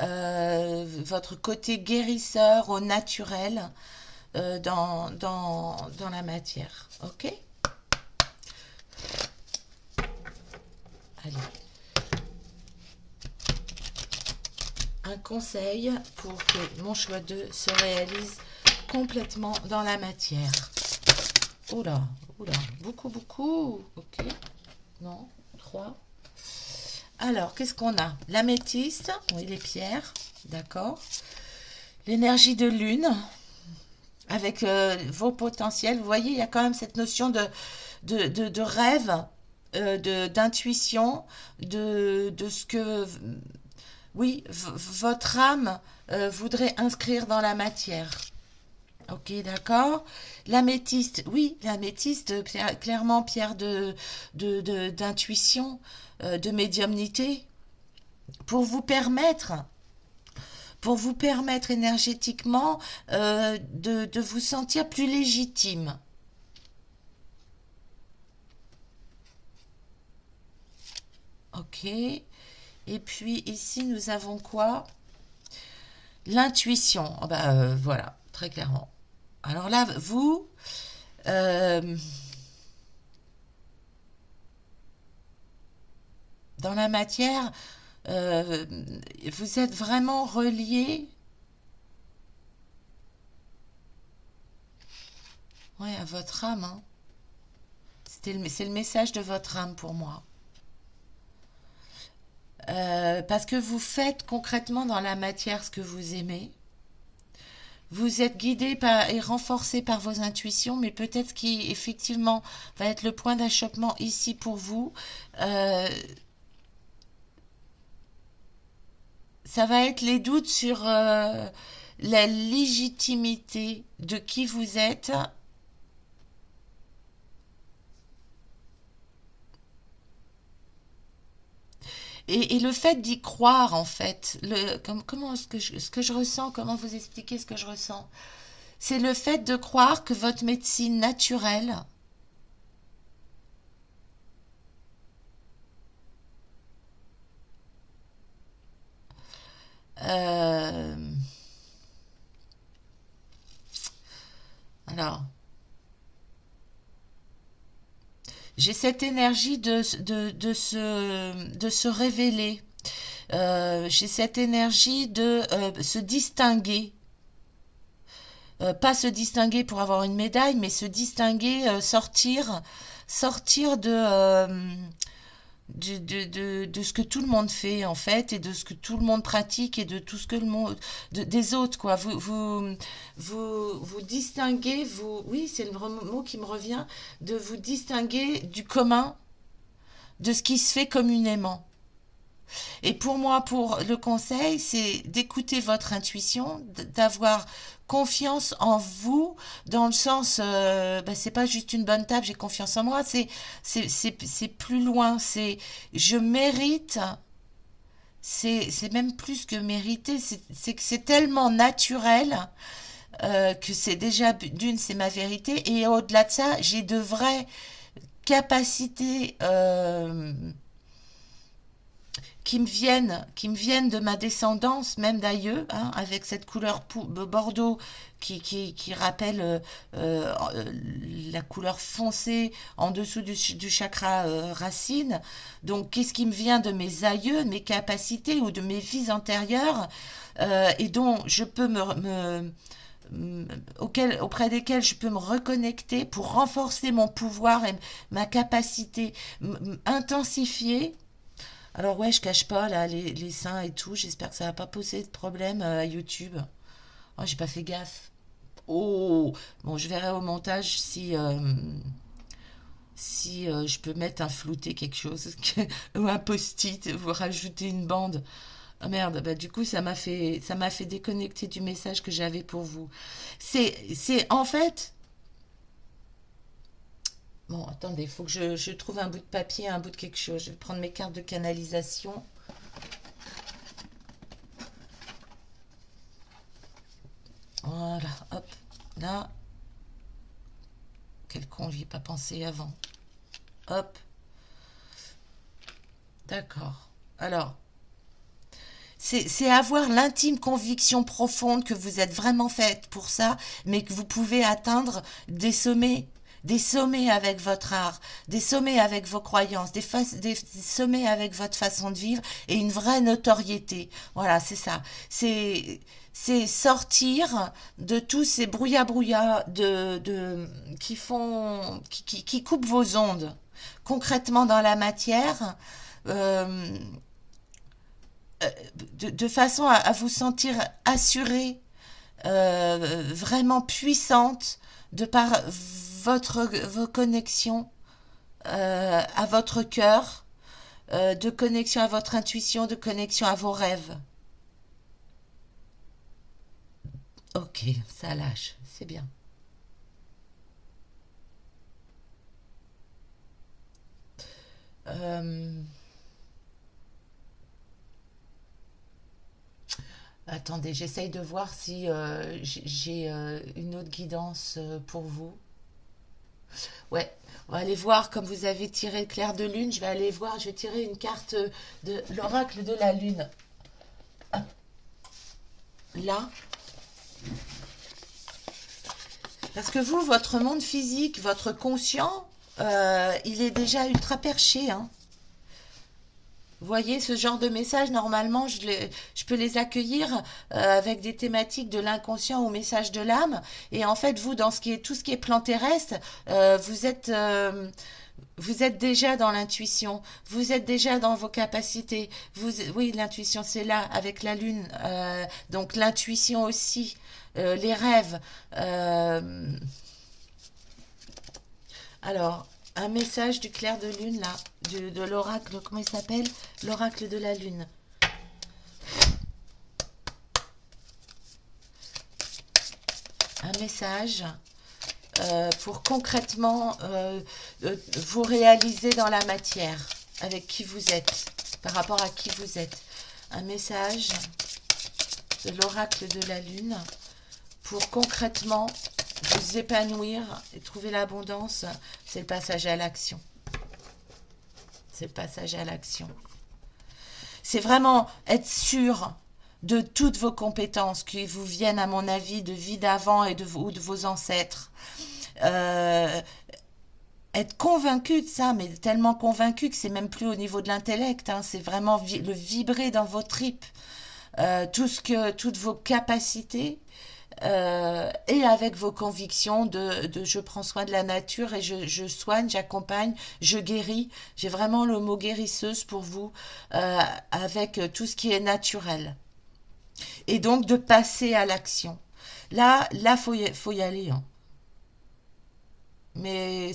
votre côté guérisseur au naturel dans la matière. Ok? Allez. Un conseil pour que mon choix 2 se réalise complètement dans la matière. Oula, oula, beaucoup, beaucoup. Ok, non, 3. Alors, qu'est-ce qu'on a? L'améthyste, oui, les pierres, d'accord. L'énergie de lune, avec vos potentiels. Vous voyez, il y a quand même cette notion de rêve, d'intuition, de ce que... Oui, votre âme voudrait inscrire dans la matière. Ok, d'accord. L'améthyste, oui, l'améthyste, clairement pierre d'intuition, de médiumnité, pour vous permettre, énergétiquement de vous sentir plus légitime. Ok. Et puis ici, nous avons quoi? L'intuition. Oh bah, voilà, très clairement. Alors là, vous, dans la matière, vous êtes vraiment relié, ouais, à votre âme. Hein. C'est le message de votre âme pour moi. Parce que vous faites concrètement dans la matière ce que vous aimez. Vous êtes guidé et renforcé par vos intuitions, mais peut-être ce qui effectivement va être le point d'achoppement ici pour vous, ça va être les doutes sur la légitimité de qui vous êtes. Et le fait d'y croire, en fait, comment ce que je ressens, comment vous expliquer ce que je ressens? C'est le fait de croire que votre médecine naturelle, euh, alors, j'ai cette énergie de se révéler. J'ai cette énergie de se distinguer. Pas se distinguer pour avoir une médaille, mais se distinguer, sortir de ce que tout le monde fait en fait, et de ce que tout le monde pratique, et de tout ce que le monde des autres, quoi. Vous distinguez, oui, c'est le mot qui me revient, de vous distinguer du commun, de ce qui se fait communément. Et pour moi, pour le conseil, c'est d'écouter votre intuition, d'avoir confiance en vous, dans le sens, bah, c'est pas juste une bonne table, j'ai confiance en moi, c'est plus loin, c'est je mérite, c'est même plus que mériter, c'est que c'est tellement naturel, que c'est déjà, d'une, c'est ma vérité, et au-delà de ça, j'ai de vraies capacités qui me viennent de ma descendance, même d'ailleurs, hein, avec cette couleur bordeaux qui rappelle la couleur foncée en dessous du chakra racine. Donc, qu'est-ce qui me vient de mes aïeux, de mes capacités ou de mes vies antérieures, et dont je peux auprès desquels je peux me reconnecter pour renforcer mon pouvoir et ma capacité, intensifier. Alors ouais, je cache pas là les seins et tout. J'espère que ça va pas poser de problème à YouTube. Oh, j'ai pas fait gaffe. Oh, bon, je verrai au montage si je peux mettre un flouté quelque chose ou un post-it, vous rajouter une bande. Ah merde, bah du coup ça m'a fait déconnecter du message que j'avais pour vous. C'est en fait. Bon, attendez, il faut que je trouve un bout de papier, un bout de quelque chose. Je vais prendre mes cartes de canalisation. Voilà, hop, là. Quel con, j'y ai pas pensé avant. Hop, d'accord. Alors, c'est avoir l'intime conviction profonde que vous êtes vraiment faite pour ça, mais que vous pouvez atteindre des sommets avec votre art, des sommets avec vos croyances, des sommets avec votre façon de vivre et une vraie notoriété. Voilà, c'est ça. C'est sortir de tous ces brouillas qui coupent vos ondes concrètement dans la matière. euh, de façon à vous sentir assurée, vraiment puissante, de par vos connexions à votre cœur, de connexion à votre intuition, de connexion à vos rêves. Ok, ça lâche, c'est bien. Euh, Attendez, j'essaye de voir si j'ai une autre guidance pour vous. Ouais, on va aller voir, comme vous avez tiré le clair de lune, je vais aller voir, je vais tirer une carte de l'oracle de la lune. Là, parce que vous, votre monde physique, votre conscient, il est déjà ultra perché, hein. Vous voyez, ce genre de message, normalement, je peux les accueillir avec des thématiques de l'inconscient ou message de l'âme. Et en fait, vous, dans tout ce qui est plan terrestre, vous êtes déjà dans l'intuition. Vous êtes déjà dans vos capacités. Oui, l'intuition, c'est là, avec la lune. Donc, l'intuition aussi, les rêves. Euh, alors, un message du clair de lune, là, de l'oracle, comment il s'appelle? L'oracle de la lune. Un message pour concrètement vous réaliser dans la matière, avec qui vous êtes, par rapport à qui vous êtes. Un message de l'oracle de la lune pour concrètement vous épanouir et trouver l'abondance. C'est le passage à l'action. C'est le passage à l'action. C'est vraiment être sûr de toutes vos compétences qui vous viennent, à mon avis, de vie d'avant et ou de vos ancêtres. Euh, Être convaincu de ça, mais tellement convaincu que c'est même plus au niveau de l'intellect, hein, c'est vraiment le vibrer dans vos tripes. Toutes vos capacités et avec vos convictions de je prends soin de la nature et je soigne, j'accompagne, je guéris. J'ai vraiment le mot guérisseuse pour vous avec tout ce qui est naturel. Et donc de passer à l'action. Là, faut y aller, hein. Mais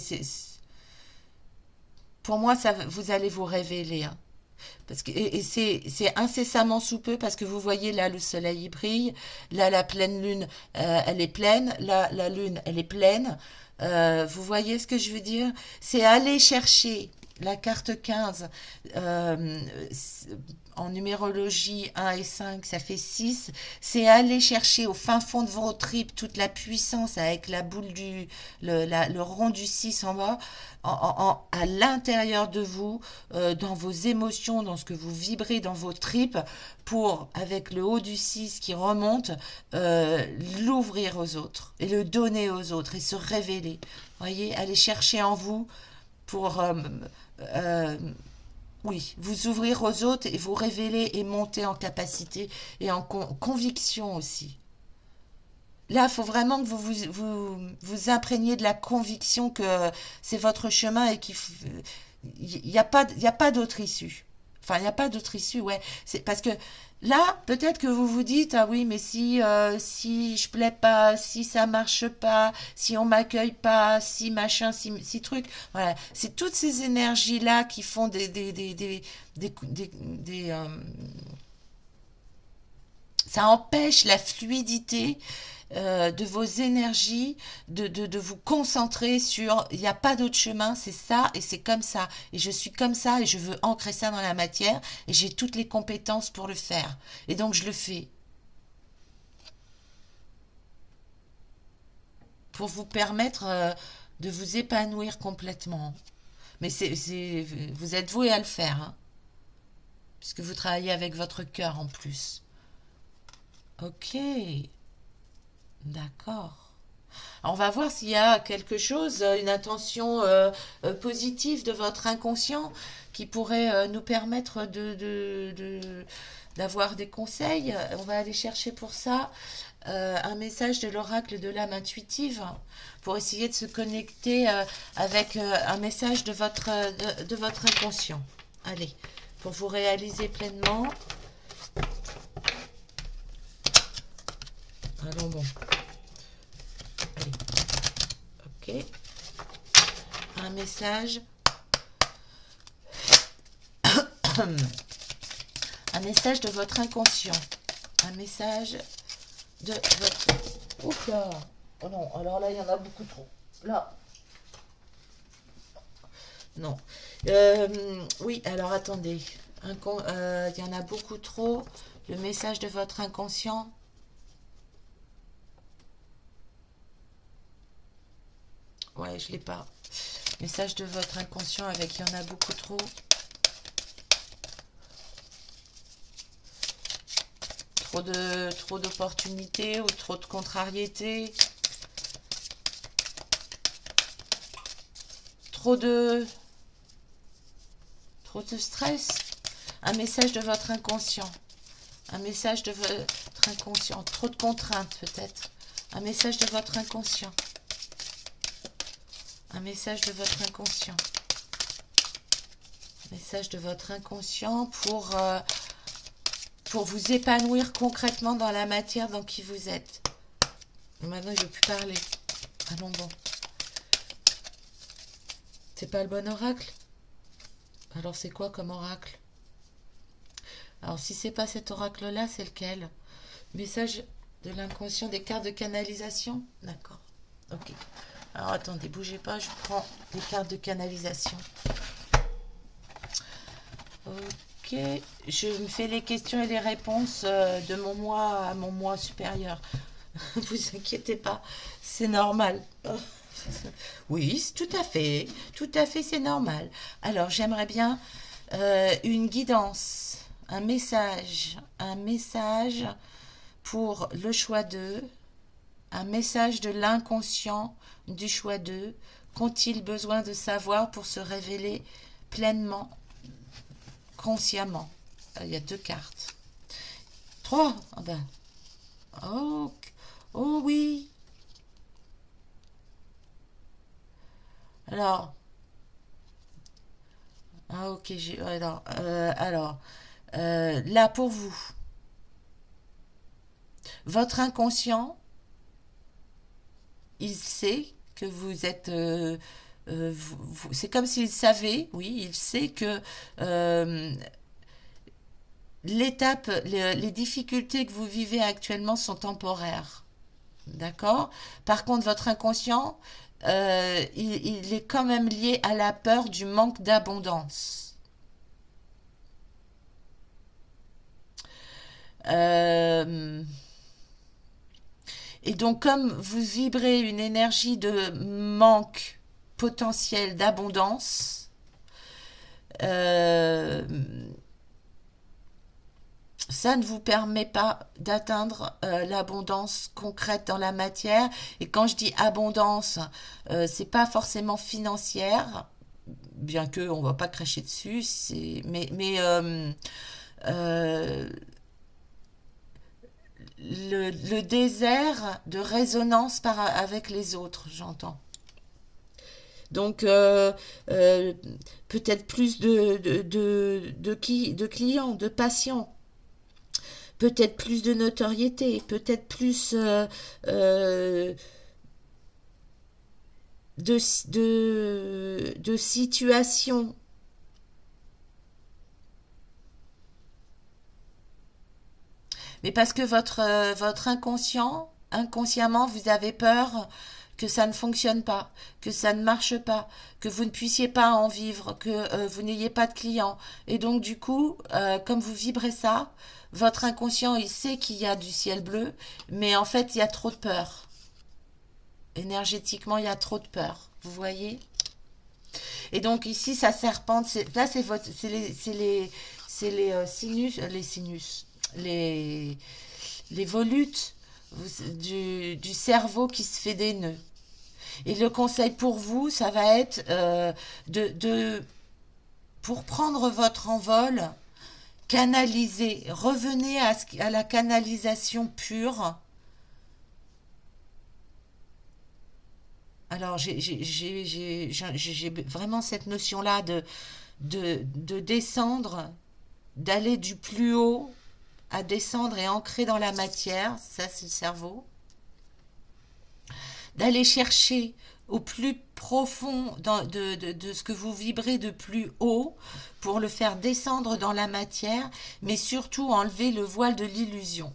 pour moi, ça, vous allez vous révéler, hein. Parce que, et c'est incessamment sous peu parce que vous voyez là le soleil il brille, là la pleine lune elle est pleine, là la lune elle est pleine. Vous voyez ce que je veux dire? C'est aller chercher la carte 15 euh, en numérologie 1 et 5 ça fait 6. C'est aller chercher au fin fond de vos tripes toute la puissance avec la boule le rond du 6 en bas, à l'intérieur de vous, dans vos émotions, dans ce que vous vibrez dans vos tripes, pour, avec le haut du 6 qui remonte, l'ouvrir aux autres et le donner aux autres et se révéler. Voyez, aller chercher en vous pour euh, oui, vous ouvrir aux autres et vous révéler et monter en capacité et en conviction aussi. Là, il faut vraiment que vous imprégniez de la conviction que c'est votre chemin et qu'il y a pas d'autre issue. Enfin, il n'y a pas d'autre issue, ouais. C'est parce que là, peut-être que vous vous dites, ah oui, mais si je plais pas, si ça marche pas, si on m'accueille pas, si machin, si truc. Voilà. C'est toutes ces énergies-là qui font ça empêche la fluidité de vos énergies, de vous concentrer sur il n'y a pas d'autre chemin, c'est ça et c'est comme ça. Et je suis comme ça et je veux ancrer ça dans la matière et j'ai toutes les compétences pour le faire. Et donc je le fais. pour vous permettre de vous épanouir complètement. Mais vous êtes voué à le faire, hein, puisque vous travaillez avec votre cœur en plus. Ok, d'accord. On va voir s'il y a quelque chose, une intention positive de votre inconscient qui pourrait nous permettre d'avoir des conseils. On va aller chercher pour ça un message de l'oracle de l'âme intuitive pour essayer de se connecter avec un message de votre inconscient. Allez, pour vous réaliser pleinement. Allons bon. Allez. Ok. Un message. Un message de votre inconscient. Un message de votre... Ouf là. Oh non, alors là, il y en a beaucoup trop. Là. Non. Oui, alors attendez. Il y en a beaucoup trop. Le message de votre inconscient. Ouais, je l'ai pas. Message de votre inconscient avec il y en a beaucoup trop. Trop d'opportunités ou trop de contrariétés. Trop de stress. Un message de votre inconscient. Un message de votre inconscient. Trop de contraintes peut-être. Un message de votre inconscient. Un message de votre inconscient. Message de votre inconscient pour vous épanouir concrètement dans la matière dans qui vous êtes. Maintenant, je ne veux plus parler. Allons bon. C'est pas le bon oracle? Alors, c'est quoi comme oracle? Alors, si c'est pas cet oracle-là, c'est lequel? Message de l'inconscient des cartes de canalisation? D'accord. Ok. Alors, attendez, bougez pas, je prends les cartes de canalisation. Ok. Je me fais les questions et les réponses de mon moi à mon moi supérieur. Vous inquiétez pas, c'est normal. Oui, tout à fait, c'est normal. Alors, j'aimerais bien une guidance, un message pour le choix 2, un message de l'inconscient du choix 2. Qu'ont-ils besoin de savoir pour se révéler pleinement, consciemment? Il y a 2 cartes. 3. Ah ben. Oh oui. Alors. Ah ok, là pour vous. Votre inconscient, il sait que vous êtes... c'est comme s'il savait, oui, il sait que les difficultés que vous vivez actuellement sont temporaires. D'accord? Par contre, votre inconscient, il est quand même lié à la peur du manque d'abondance. Et donc, comme vous vibrez une énergie de manque potentiel d'abondance, ça ne vous permet pas d'atteindre l'abondance concrète dans la matière. Et quand je dis abondance, c'est pas forcément financière, bien que on va pas cracher dessus. Le désert de résonance avec les autres, j'entends. Donc, peut-être plus de clients, de patients, peut-être plus de notoriété, peut-être plus de situations. Mais parce que votre inconsciemment, vous avez peur que ça ne fonctionne pas, que ça ne marche pas, que vous ne puissiez pas en vivre, que vous n'ayez pas de clients. Et donc, du coup, comme vous vibrez ça, votre inconscient, il sait qu'il y a du ciel bleu, mais en fait, il y a trop de peur. Énergétiquement, il y a trop de peur. Vous voyez? Et donc ici, sa serpente, là, c'est les sinus, les volutes du cerveau qui se fait des nœuds. Et le conseil pour vous, ça va être pour prendre votre envol, canaliser, revenez à la canalisation pure. Alors, j'ai vraiment cette notion-là de descendre, d'aller du plus haut à descendre et ancrer dans la matière, ça c'est le cerveau, d'aller chercher au plus profond de ce que vous vibrez de plus haut pour le faire descendre dans la matière, mais surtout enlever le voile de l'illusion.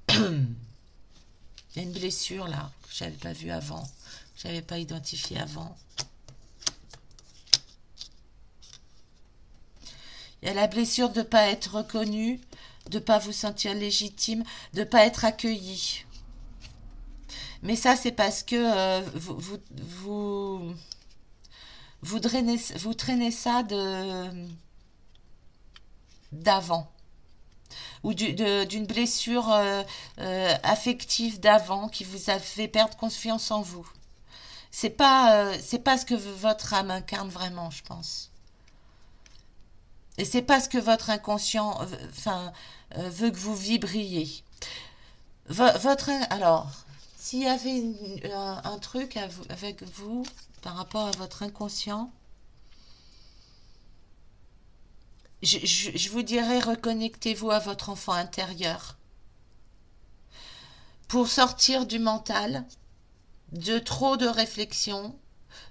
Il y a une blessure là, que je n'avais pas vue avant, que je n'avais pas identifiée avant. Il y a la blessure de ne pas être reconnu, de ne pas vous sentir légitime, de ne pas être accueilli. Mais ça, c'est parce que vous traînez ça d'avant. Ou d'une blessure affective d'avant qui vous a fait perdre confiance en vous. C'est pas ce que votre âme incarne vraiment, je pense. Et c'est pas ce que votre inconscient veut que vous vibriez. Alors, s'il y avait un truc avec vous par rapport à votre inconscient, je vous dirais reconnectez-vous à votre enfant intérieur pour sortir du mental, de trop de réflexion,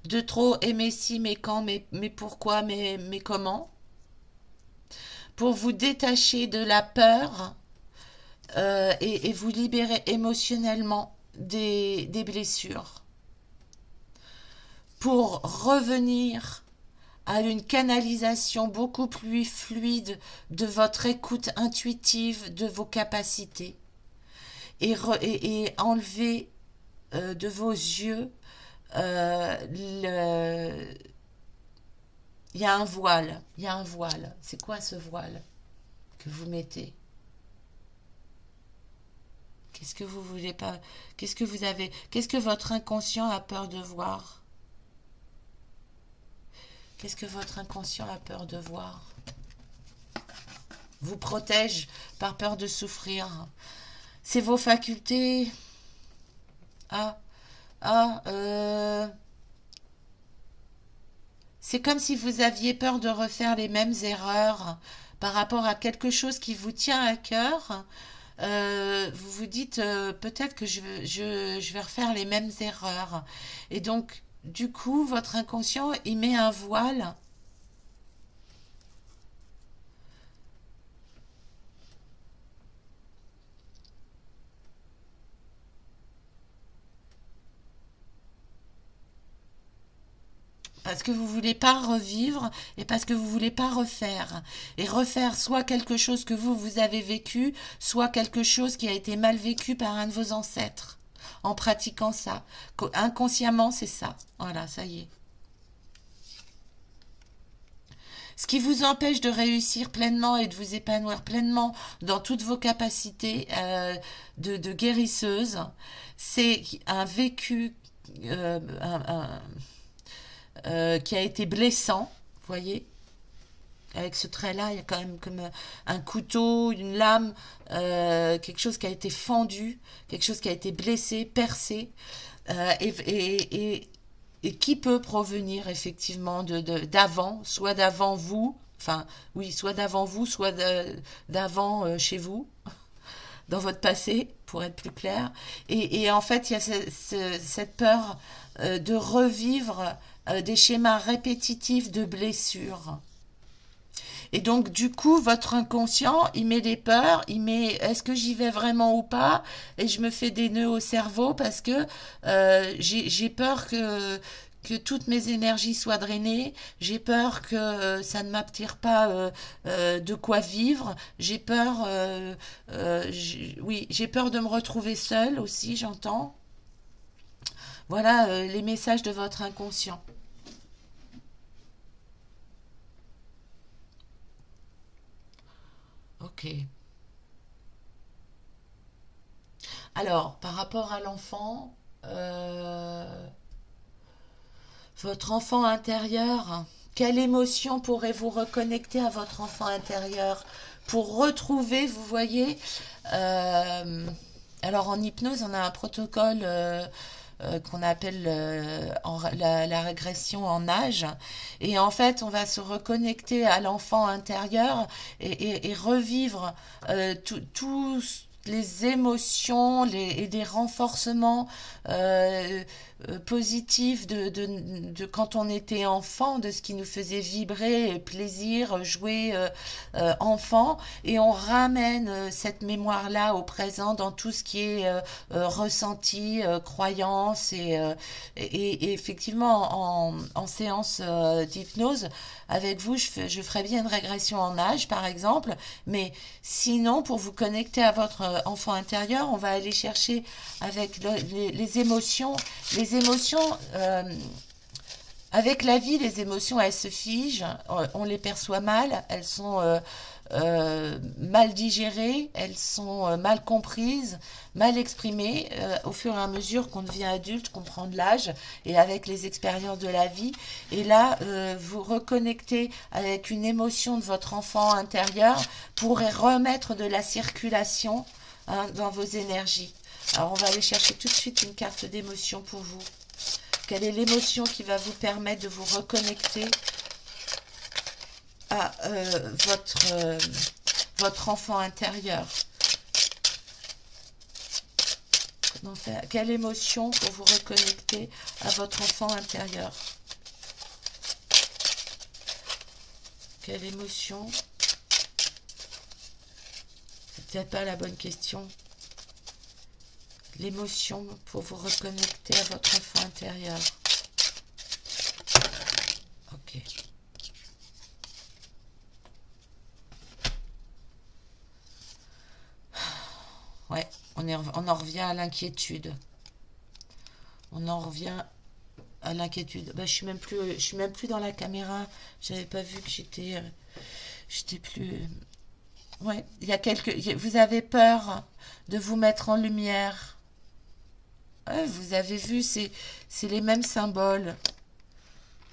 de trop aimer si, mais quand, mais pourquoi, mais comment, pour vous détacher de la peur et vous libérer émotionnellement des blessures, pour revenir à une canalisation beaucoup plus fluide de votre écoute intuitive, de vos capacités, et enlever de vos yeux il y a un voile, il y a un voile. C'est quoi ce voile que vous mettez? Qu'est-ce que vous voulez pas? Qu'est-ce que vous avez? Qu'est-ce que votre inconscient a peur de voir? Qu'est-ce que votre inconscient a peur de voir? Vous protège par peur de souffrir. C'est vos facultés. Ah, ah, c'est comme si vous aviez peur de refaire les mêmes erreurs par rapport à quelque chose qui vous tient à cœur. Vous vous dites peut-être que je vais refaire les mêmes erreurs. Et donc, du coup, votre inconscient, il met un voile. Parce que vous voulez pas revivre et parce que vous voulez pas refaire. Et refaire soit quelque chose que vous avez vécu, soit quelque chose qui a été mal vécu par un de vos ancêtres. En pratiquant ça. Inconsciemment, c'est ça. Voilà, ça y est. Ce qui vous empêche de réussir pleinement et de vous épanouir pleinement dans toutes vos capacités de guérisseuse, c'est un vécu, qui a été blessant, vous voyez, avec ce trait-là, il y a quand même comme un couteau, une lame, quelque chose qui a été fendu, quelque chose qui a été blessé, percé, et qui peut provenir effectivement d'avant, soit d'avant vous, enfin oui, soit d'avant vous, soit d'avant chez vous, dans votre passé, pour être plus clair. Et en fait, il y a cette peur de revivre des schémas répétitifs de blessures. Et donc, du coup, votre inconscient, il met des peurs, il met est-ce que j'y vais vraiment ou pas? Et je me fais des nœuds au cerveau parce que j'ai peur que toutes mes énergies soient drainées, j'ai peur que ça ne m'attire pas de quoi vivre, j'ai peur, oui, j'ai peur de me retrouver seule aussi, j'entends. Voilà les messages de votre inconscient. Ok. Alors, par rapport à l'enfant, votre enfant intérieur, quelle émotion pourrez-vous reconnecter à votre enfant intérieur pour retrouver, vous voyez, euh, alors en hypnose, on a un protocole qu'on appelle la régression en âge. Et en fait, on va se reconnecter à l'enfant intérieur et revivre tous les émotions et des renforcements positifs de quand on était enfant, de ce qui nous faisait vibrer, plaisir, jouer enfant, et on ramène cette mémoire-là au présent dans tout ce qui est ressenti, croyance, et effectivement en séance d'hypnose, avec vous, je ferais bien une régression en âge, par exemple, mais sinon, pour vous connecter à votre enfant intérieur, on va aller chercher avec les émotions. Les émotions, avec la vie, les émotions, elles se figent, on les perçoit mal, elles sont mal digérées, elles sont mal comprises, mal exprimées au fur et à mesure qu'on devient adulte, qu'on prend de l'âge et avec les expériences de la vie. Et là, vous reconnectez avec une émotion de votre enfant intérieur pour remettre de la circulation dans vos énergies. Alors, on va aller chercher tout de suite une carte d'émotion pour vous. Quelle est l'émotion qui va vous permettre de vous reconnecter à votre enfant intérieur? Quelle émotion pour vous reconnecter à votre enfant intérieur? Quelle émotion? C'est peut-être pas la bonne question. L'émotion pour vous reconnecter à votre enfant intérieur. Ok. Ouais, on en revient à l'inquiétude. On en revient à l'inquiétude. Bah, je suis même plus dans la caméra. J'avais pas vu que j'étais plus. Ouais, vous avez peur de vous mettre en lumière. Ouais, vous avez vu, c'est les mêmes symboles.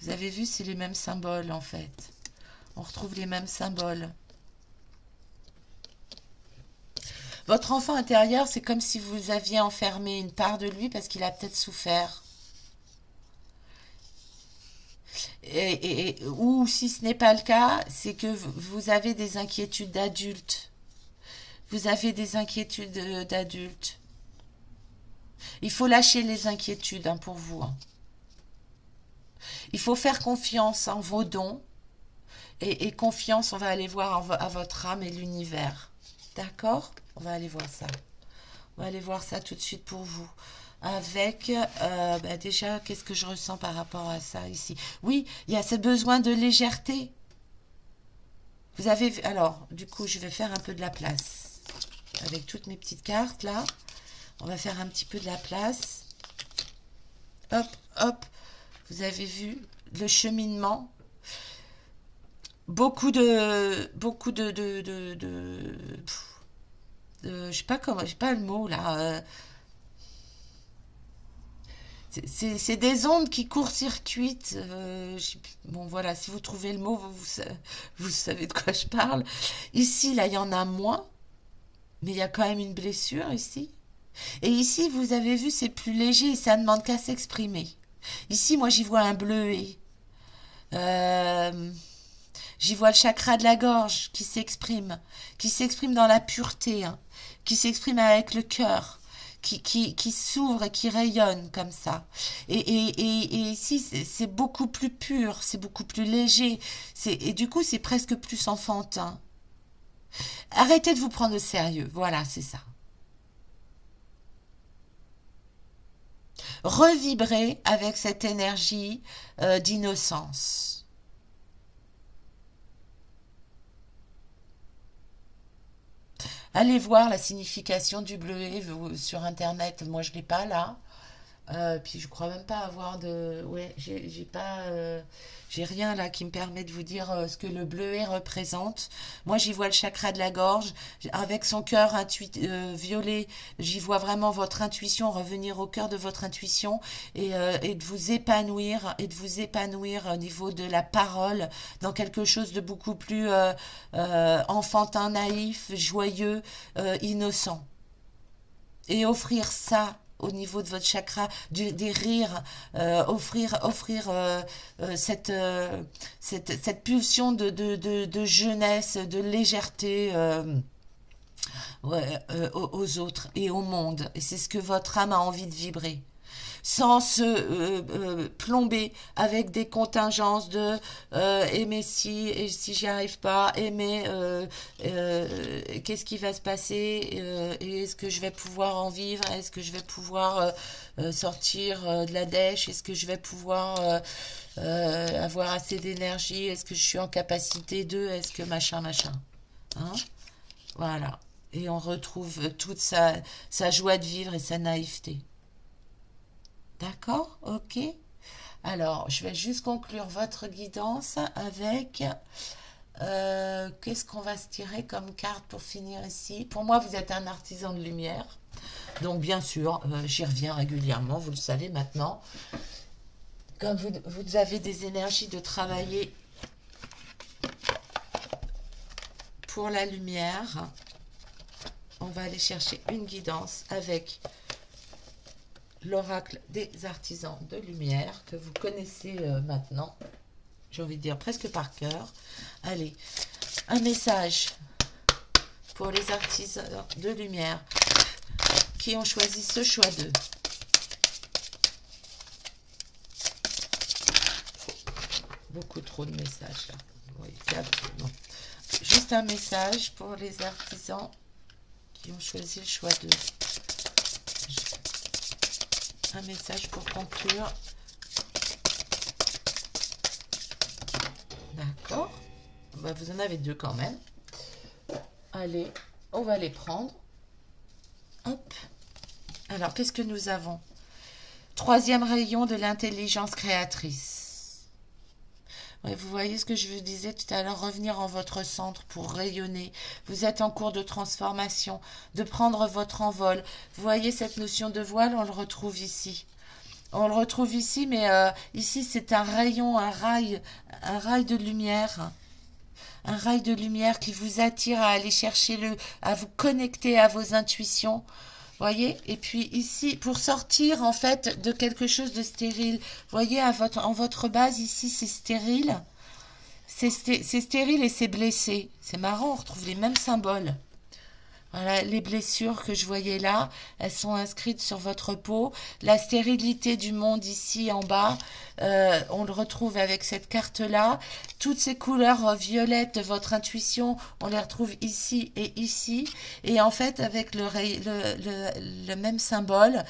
Vous avez vu, c'est les mêmes symboles en fait. On retrouve les mêmes symboles. Votre enfant intérieur, c'est comme si vous aviez enfermé une part de lui parce qu'il a peut-être souffert. Ou si ce n'est pas le cas, c'est que vous avez des inquiétudes d'adulte. Vous avez des inquiétudes d'adulte. Il faut lâcher les inquiétudes pour vous. Il faut faire confiance en vos dons et confiance, on va aller voir à votre âme et l'univers. D'accord? On va aller voir ça. On va aller voir ça tout de suite pour vous. Avec, déjà, qu'est-ce que je ressens par rapport à ça ici? Oui, il y a ce besoin de légèreté. Vous avez vu, alors, du coup, je vais faire un peu de la place. Avec toutes mes petites cartes, là. On va faire un petit peu de la place. Hop, hop. Vous avez vu le cheminement. Je sais pas comment, je sais pas le mot là. C'est des ondes qui court-circuitent. Bon voilà, si vous trouvez le mot, vous savez de quoi je parle. Ici, là, il y en a moins, mais il y a quand même une blessure ici. Et ici, vous avez vu, c'est plus léger et ça ne demande qu'à s'exprimer. Ici, moi, j'y vois un bleuet. Euh, J'y vois le chakra de la gorge qui s'exprime dans la pureté, hein, qui s'exprime avec le cœur, qui s'ouvre et qui rayonne comme ça. Et ici, c'est beaucoup plus pur, c'est beaucoup plus léger, et du coup, c'est presque plus enfantin. Arrêtez de vous prendre au sérieux, voilà, c'est ça. Revibrez avec cette énergie d'innocence. Allez voir la signification du bleuet sur internet. Moi, je ne l'ai pas là. Puis je crois même pas avoir de... Ouais, j'ai pas... j'ai rien là qui me permet de vous dire ce que le bleuet représente. Moi, j'y vois le chakra de la gorge. Avec son cœur violet, j'y vois vraiment votre intuition, revenir au cœur de votre intuition et de vous épanouir, au niveau de la parole, dans quelque chose de beaucoup plus enfantin, naïf, joyeux, innocent. Et offrir ça au niveau de votre chakra, des rires, offrir cette pulsion de jeunesse, de légèreté ouais, aux autres et au monde. Et c'est ce que votre âme a envie de vibrer sans se plomber avec des contingences de mais si, et si j'y arrive pas, mais qu'est-ce qui va se passer, et est-ce que je vais pouvoir en vivre, est-ce que je vais pouvoir sortir de la dèche, est-ce que je vais pouvoir avoir assez d'énergie, est-ce que je suis en capacité de, est-ce que machin, hein, voilà. Et on retrouve toute sa joie de vivre et sa naïveté. D'accord? Ok. Alors, je vais juste conclure votre guidance avec... qu'est-ce qu'on va se tirer comme carte pour finir ici? Pour moi, vous êtes un artisan de lumière. Donc, bien sûr, j'y reviens régulièrement, vous le savez maintenant. Comme vous avez des énergies de travailler pour la lumière, on va aller chercher une guidance avec l'oracle des artisans de lumière que vous connaissez maintenant, j'ai envie de dire presque par cœur. Allez, un message pour les artisans de lumière qui ont choisi ce choix d'eux. Beaucoup trop de messages là. Oui, bon. Juste un message pour les artisans qui ont choisi le choix d'eux. Un message pour conclure. D'accord. Bah, vous en avez deux quand même. Allez, on va les prendre. Hop. Alors, qu'est-ce que nous avons? Troisième rayon de l'intelligence créatrice. Ouais, vous voyez ce que je vous disais tout à l'heure, revenir en votre centre pour rayonner. Vous êtes en cours de transformation, de prendre votre envol. Vous voyez cette notion de voile, on le retrouve ici. On le retrouve ici, mais ici c'est un rayon, un rail de lumière. Un rail de lumière qui vous attire à aller chercher à vous connecter à vos intuitions. Voyez, et puis ici, pour sortir en fait de quelque chose de stérile, voyez, en votre base ici, c'est stérile. C'est stérile et c'est blessé. C'est marrant, on retrouve les mêmes symboles. Voilà, les blessures que je voyais là, elles sont inscrites sur votre peau. La stérilité du monde ici en bas, on le retrouve avec cette carte-là. Toutes ces couleurs violettes de votre intuition, on les retrouve ici et ici. Et en fait, avec le même symbole,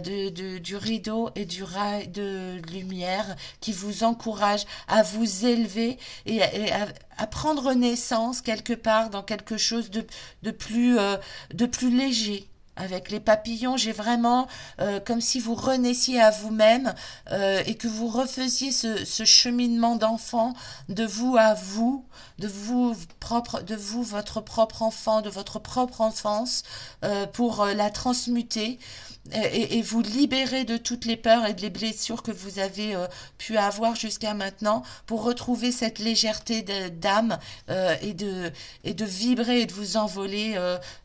du rideau et du rail de lumière qui vous encourage à vous élever et à prendre naissance quelque part dans quelque chose de plus léger. Avec les papillons, j'ai vraiment comme si vous renaissiez à vous-même et que vous refaisiez ce cheminement d'enfant de vous à vous, de vous votre propre enfant, de votre propre enfance pour la transmuter et vous libérer de toutes les peurs et de les blessures que vous avez pu avoir jusqu'à maintenant pour retrouver cette légèreté d'âme et de vibrer et de vous envoler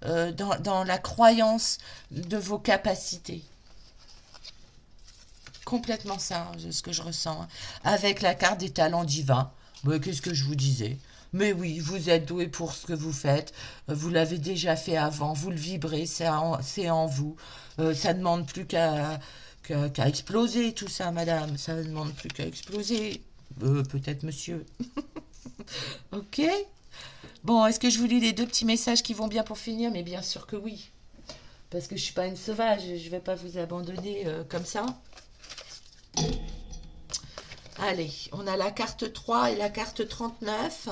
dans la croyance de vos capacités. Complètement ça, ce que je ressens. Hein. Avec la carte des talents divins. Mais qu'est-ce que je vous disais? Mais oui, vous êtes doué pour ce que vous faites. Vous l'avez déjà fait avant. Vous le vibrez, c'est en vous. Ça ne demande plus qu'à exploser tout ça, madame. Ça ne demande plus qu'à exploser. Peut-être monsieur. Ok. Bon, est-ce que je vous lis les deux petits messages qui vont bien pour finir? Mais bien sûr que oui. Parce que je ne suis pas une sauvage. Je ne vais pas vous abandonner comme ça. Allez, on a la carte 3 et la carte 39.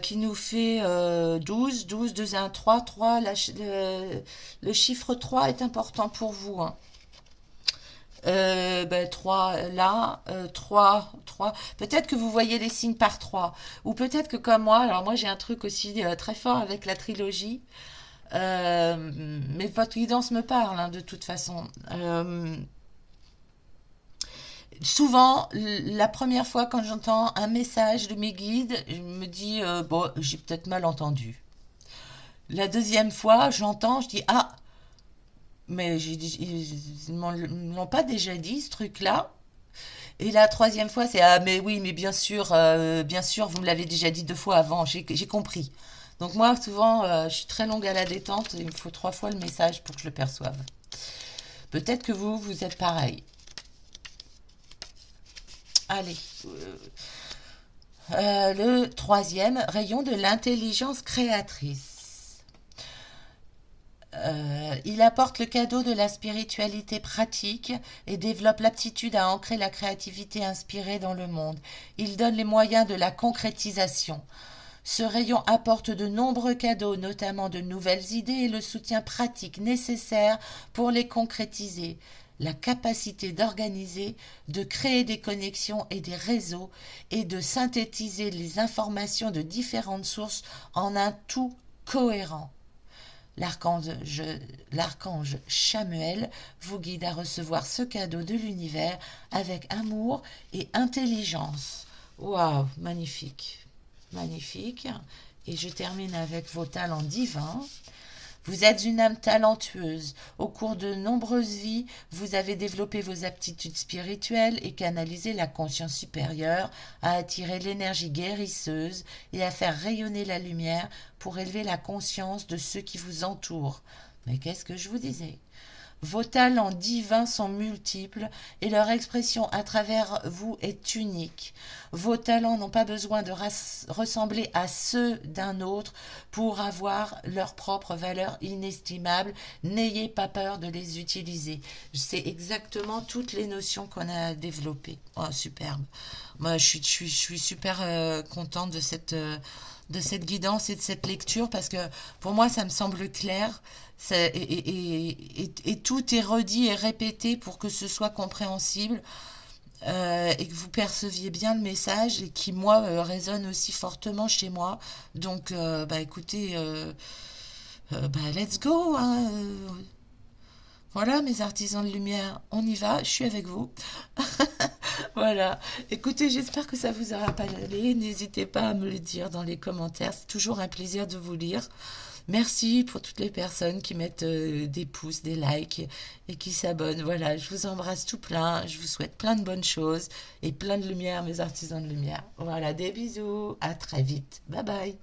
qui nous fait 12, 12, 2, 1, 3, 3. Le chiffre 3 est important pour vous, hein. 3 là, 3, 3. Peut-être que vous voyez les signes par 3. Ou peut-être que comme moi, alors moi j'ai un truc aussi très fort avec la trilogie. Mais votre guidance me parle, hein, de toute façon. Souvent, la première fois quand j'entends un message de mes guides, je me dis, bon, j'ai peut-être mal entendu. La deuxième fois, j'entends, je dis, ah, mais ils ne l'ont pas déjà dit, ce truc-là. Et la troisième fois, c'est, ah, mais oui, mais bien sûr, vous me l'avez déjà dit 2 fois avant, j'ai compris. Donc moi, souvent, je suis très longue à la détente, il me faut 3 fois le message pour que je le perçoive. Peut-être que vous êtes pareil. Allez. Le troisième, rayon de l'intelligence créatrice. Il apporte le cadeau de la spiritualité pratique et développe l'aptitude à ancrer la créativité inspirée dans le monde. Il donne les moyens de la concrétisation. Ce rayon apporte de nombreux cadeaux, notamment de nouvelles idées et le soutien pratique nécessaire pour les concrétiser. La capacité d'organiser, de créer des connexions et des réseaux et de synthétiser les informations de différentes sources en un tout cohérent. L'archange, l'archange Chamuel vous guide à recevoir ce cadeau de l'univers avec amour et intelligence. Waouh, magnifique, magnifique. Et je termine avec vos talents divins. Vous êtes une âme talentueuse. Au cours de nombreuses vies, vous avez développé vos aptitudes spirituelles et canalisé la conscience supérieure à attirer l'énergie guérisseuse et à faire rayonner la lumière pour élever la conscience de ceux qui vous entourent. Mais qu'est-ce que je vous disais? Vos talents divins sont multiples et leur expression à travers vous est unique. Vos talents n'ont pas besoin de ressembler à ceux d'un autre pour avoir leur propre valeur inestimable. N'ayez pas peur de les utiliser. C'est exactement toutes les notions qu'on a développées. Oh, superbe. Moi, je suis super contente de cette guidance et de cette lecture parce que pour moi, ça me semble clair. Et tout est redit et répété pour que ce soit compréhensible, et que vous perceviez bien le message et qui, moi, résonne aussi fortement chez moi. Donc, bah écoutez, bah, let's go, hein. Voilà, mes artisans de lumière, on y va, je suis avec vous. Voilà. Écoutez, j'espère que ça vous aura parlé. N'hésitez pas à me le dire dans les commentaires. C'est toujours un plaisir de vous lire. Merci pour toutes les personnes qui mettent des pouces, des likes et qui s'abonnent. Voilà, je vous embrasse tout plein. Je vous souhaite plein de bonnes choses et plein de lumière, mes artisans de lumière. Voilà, des bisous. À très vite. Bye bye.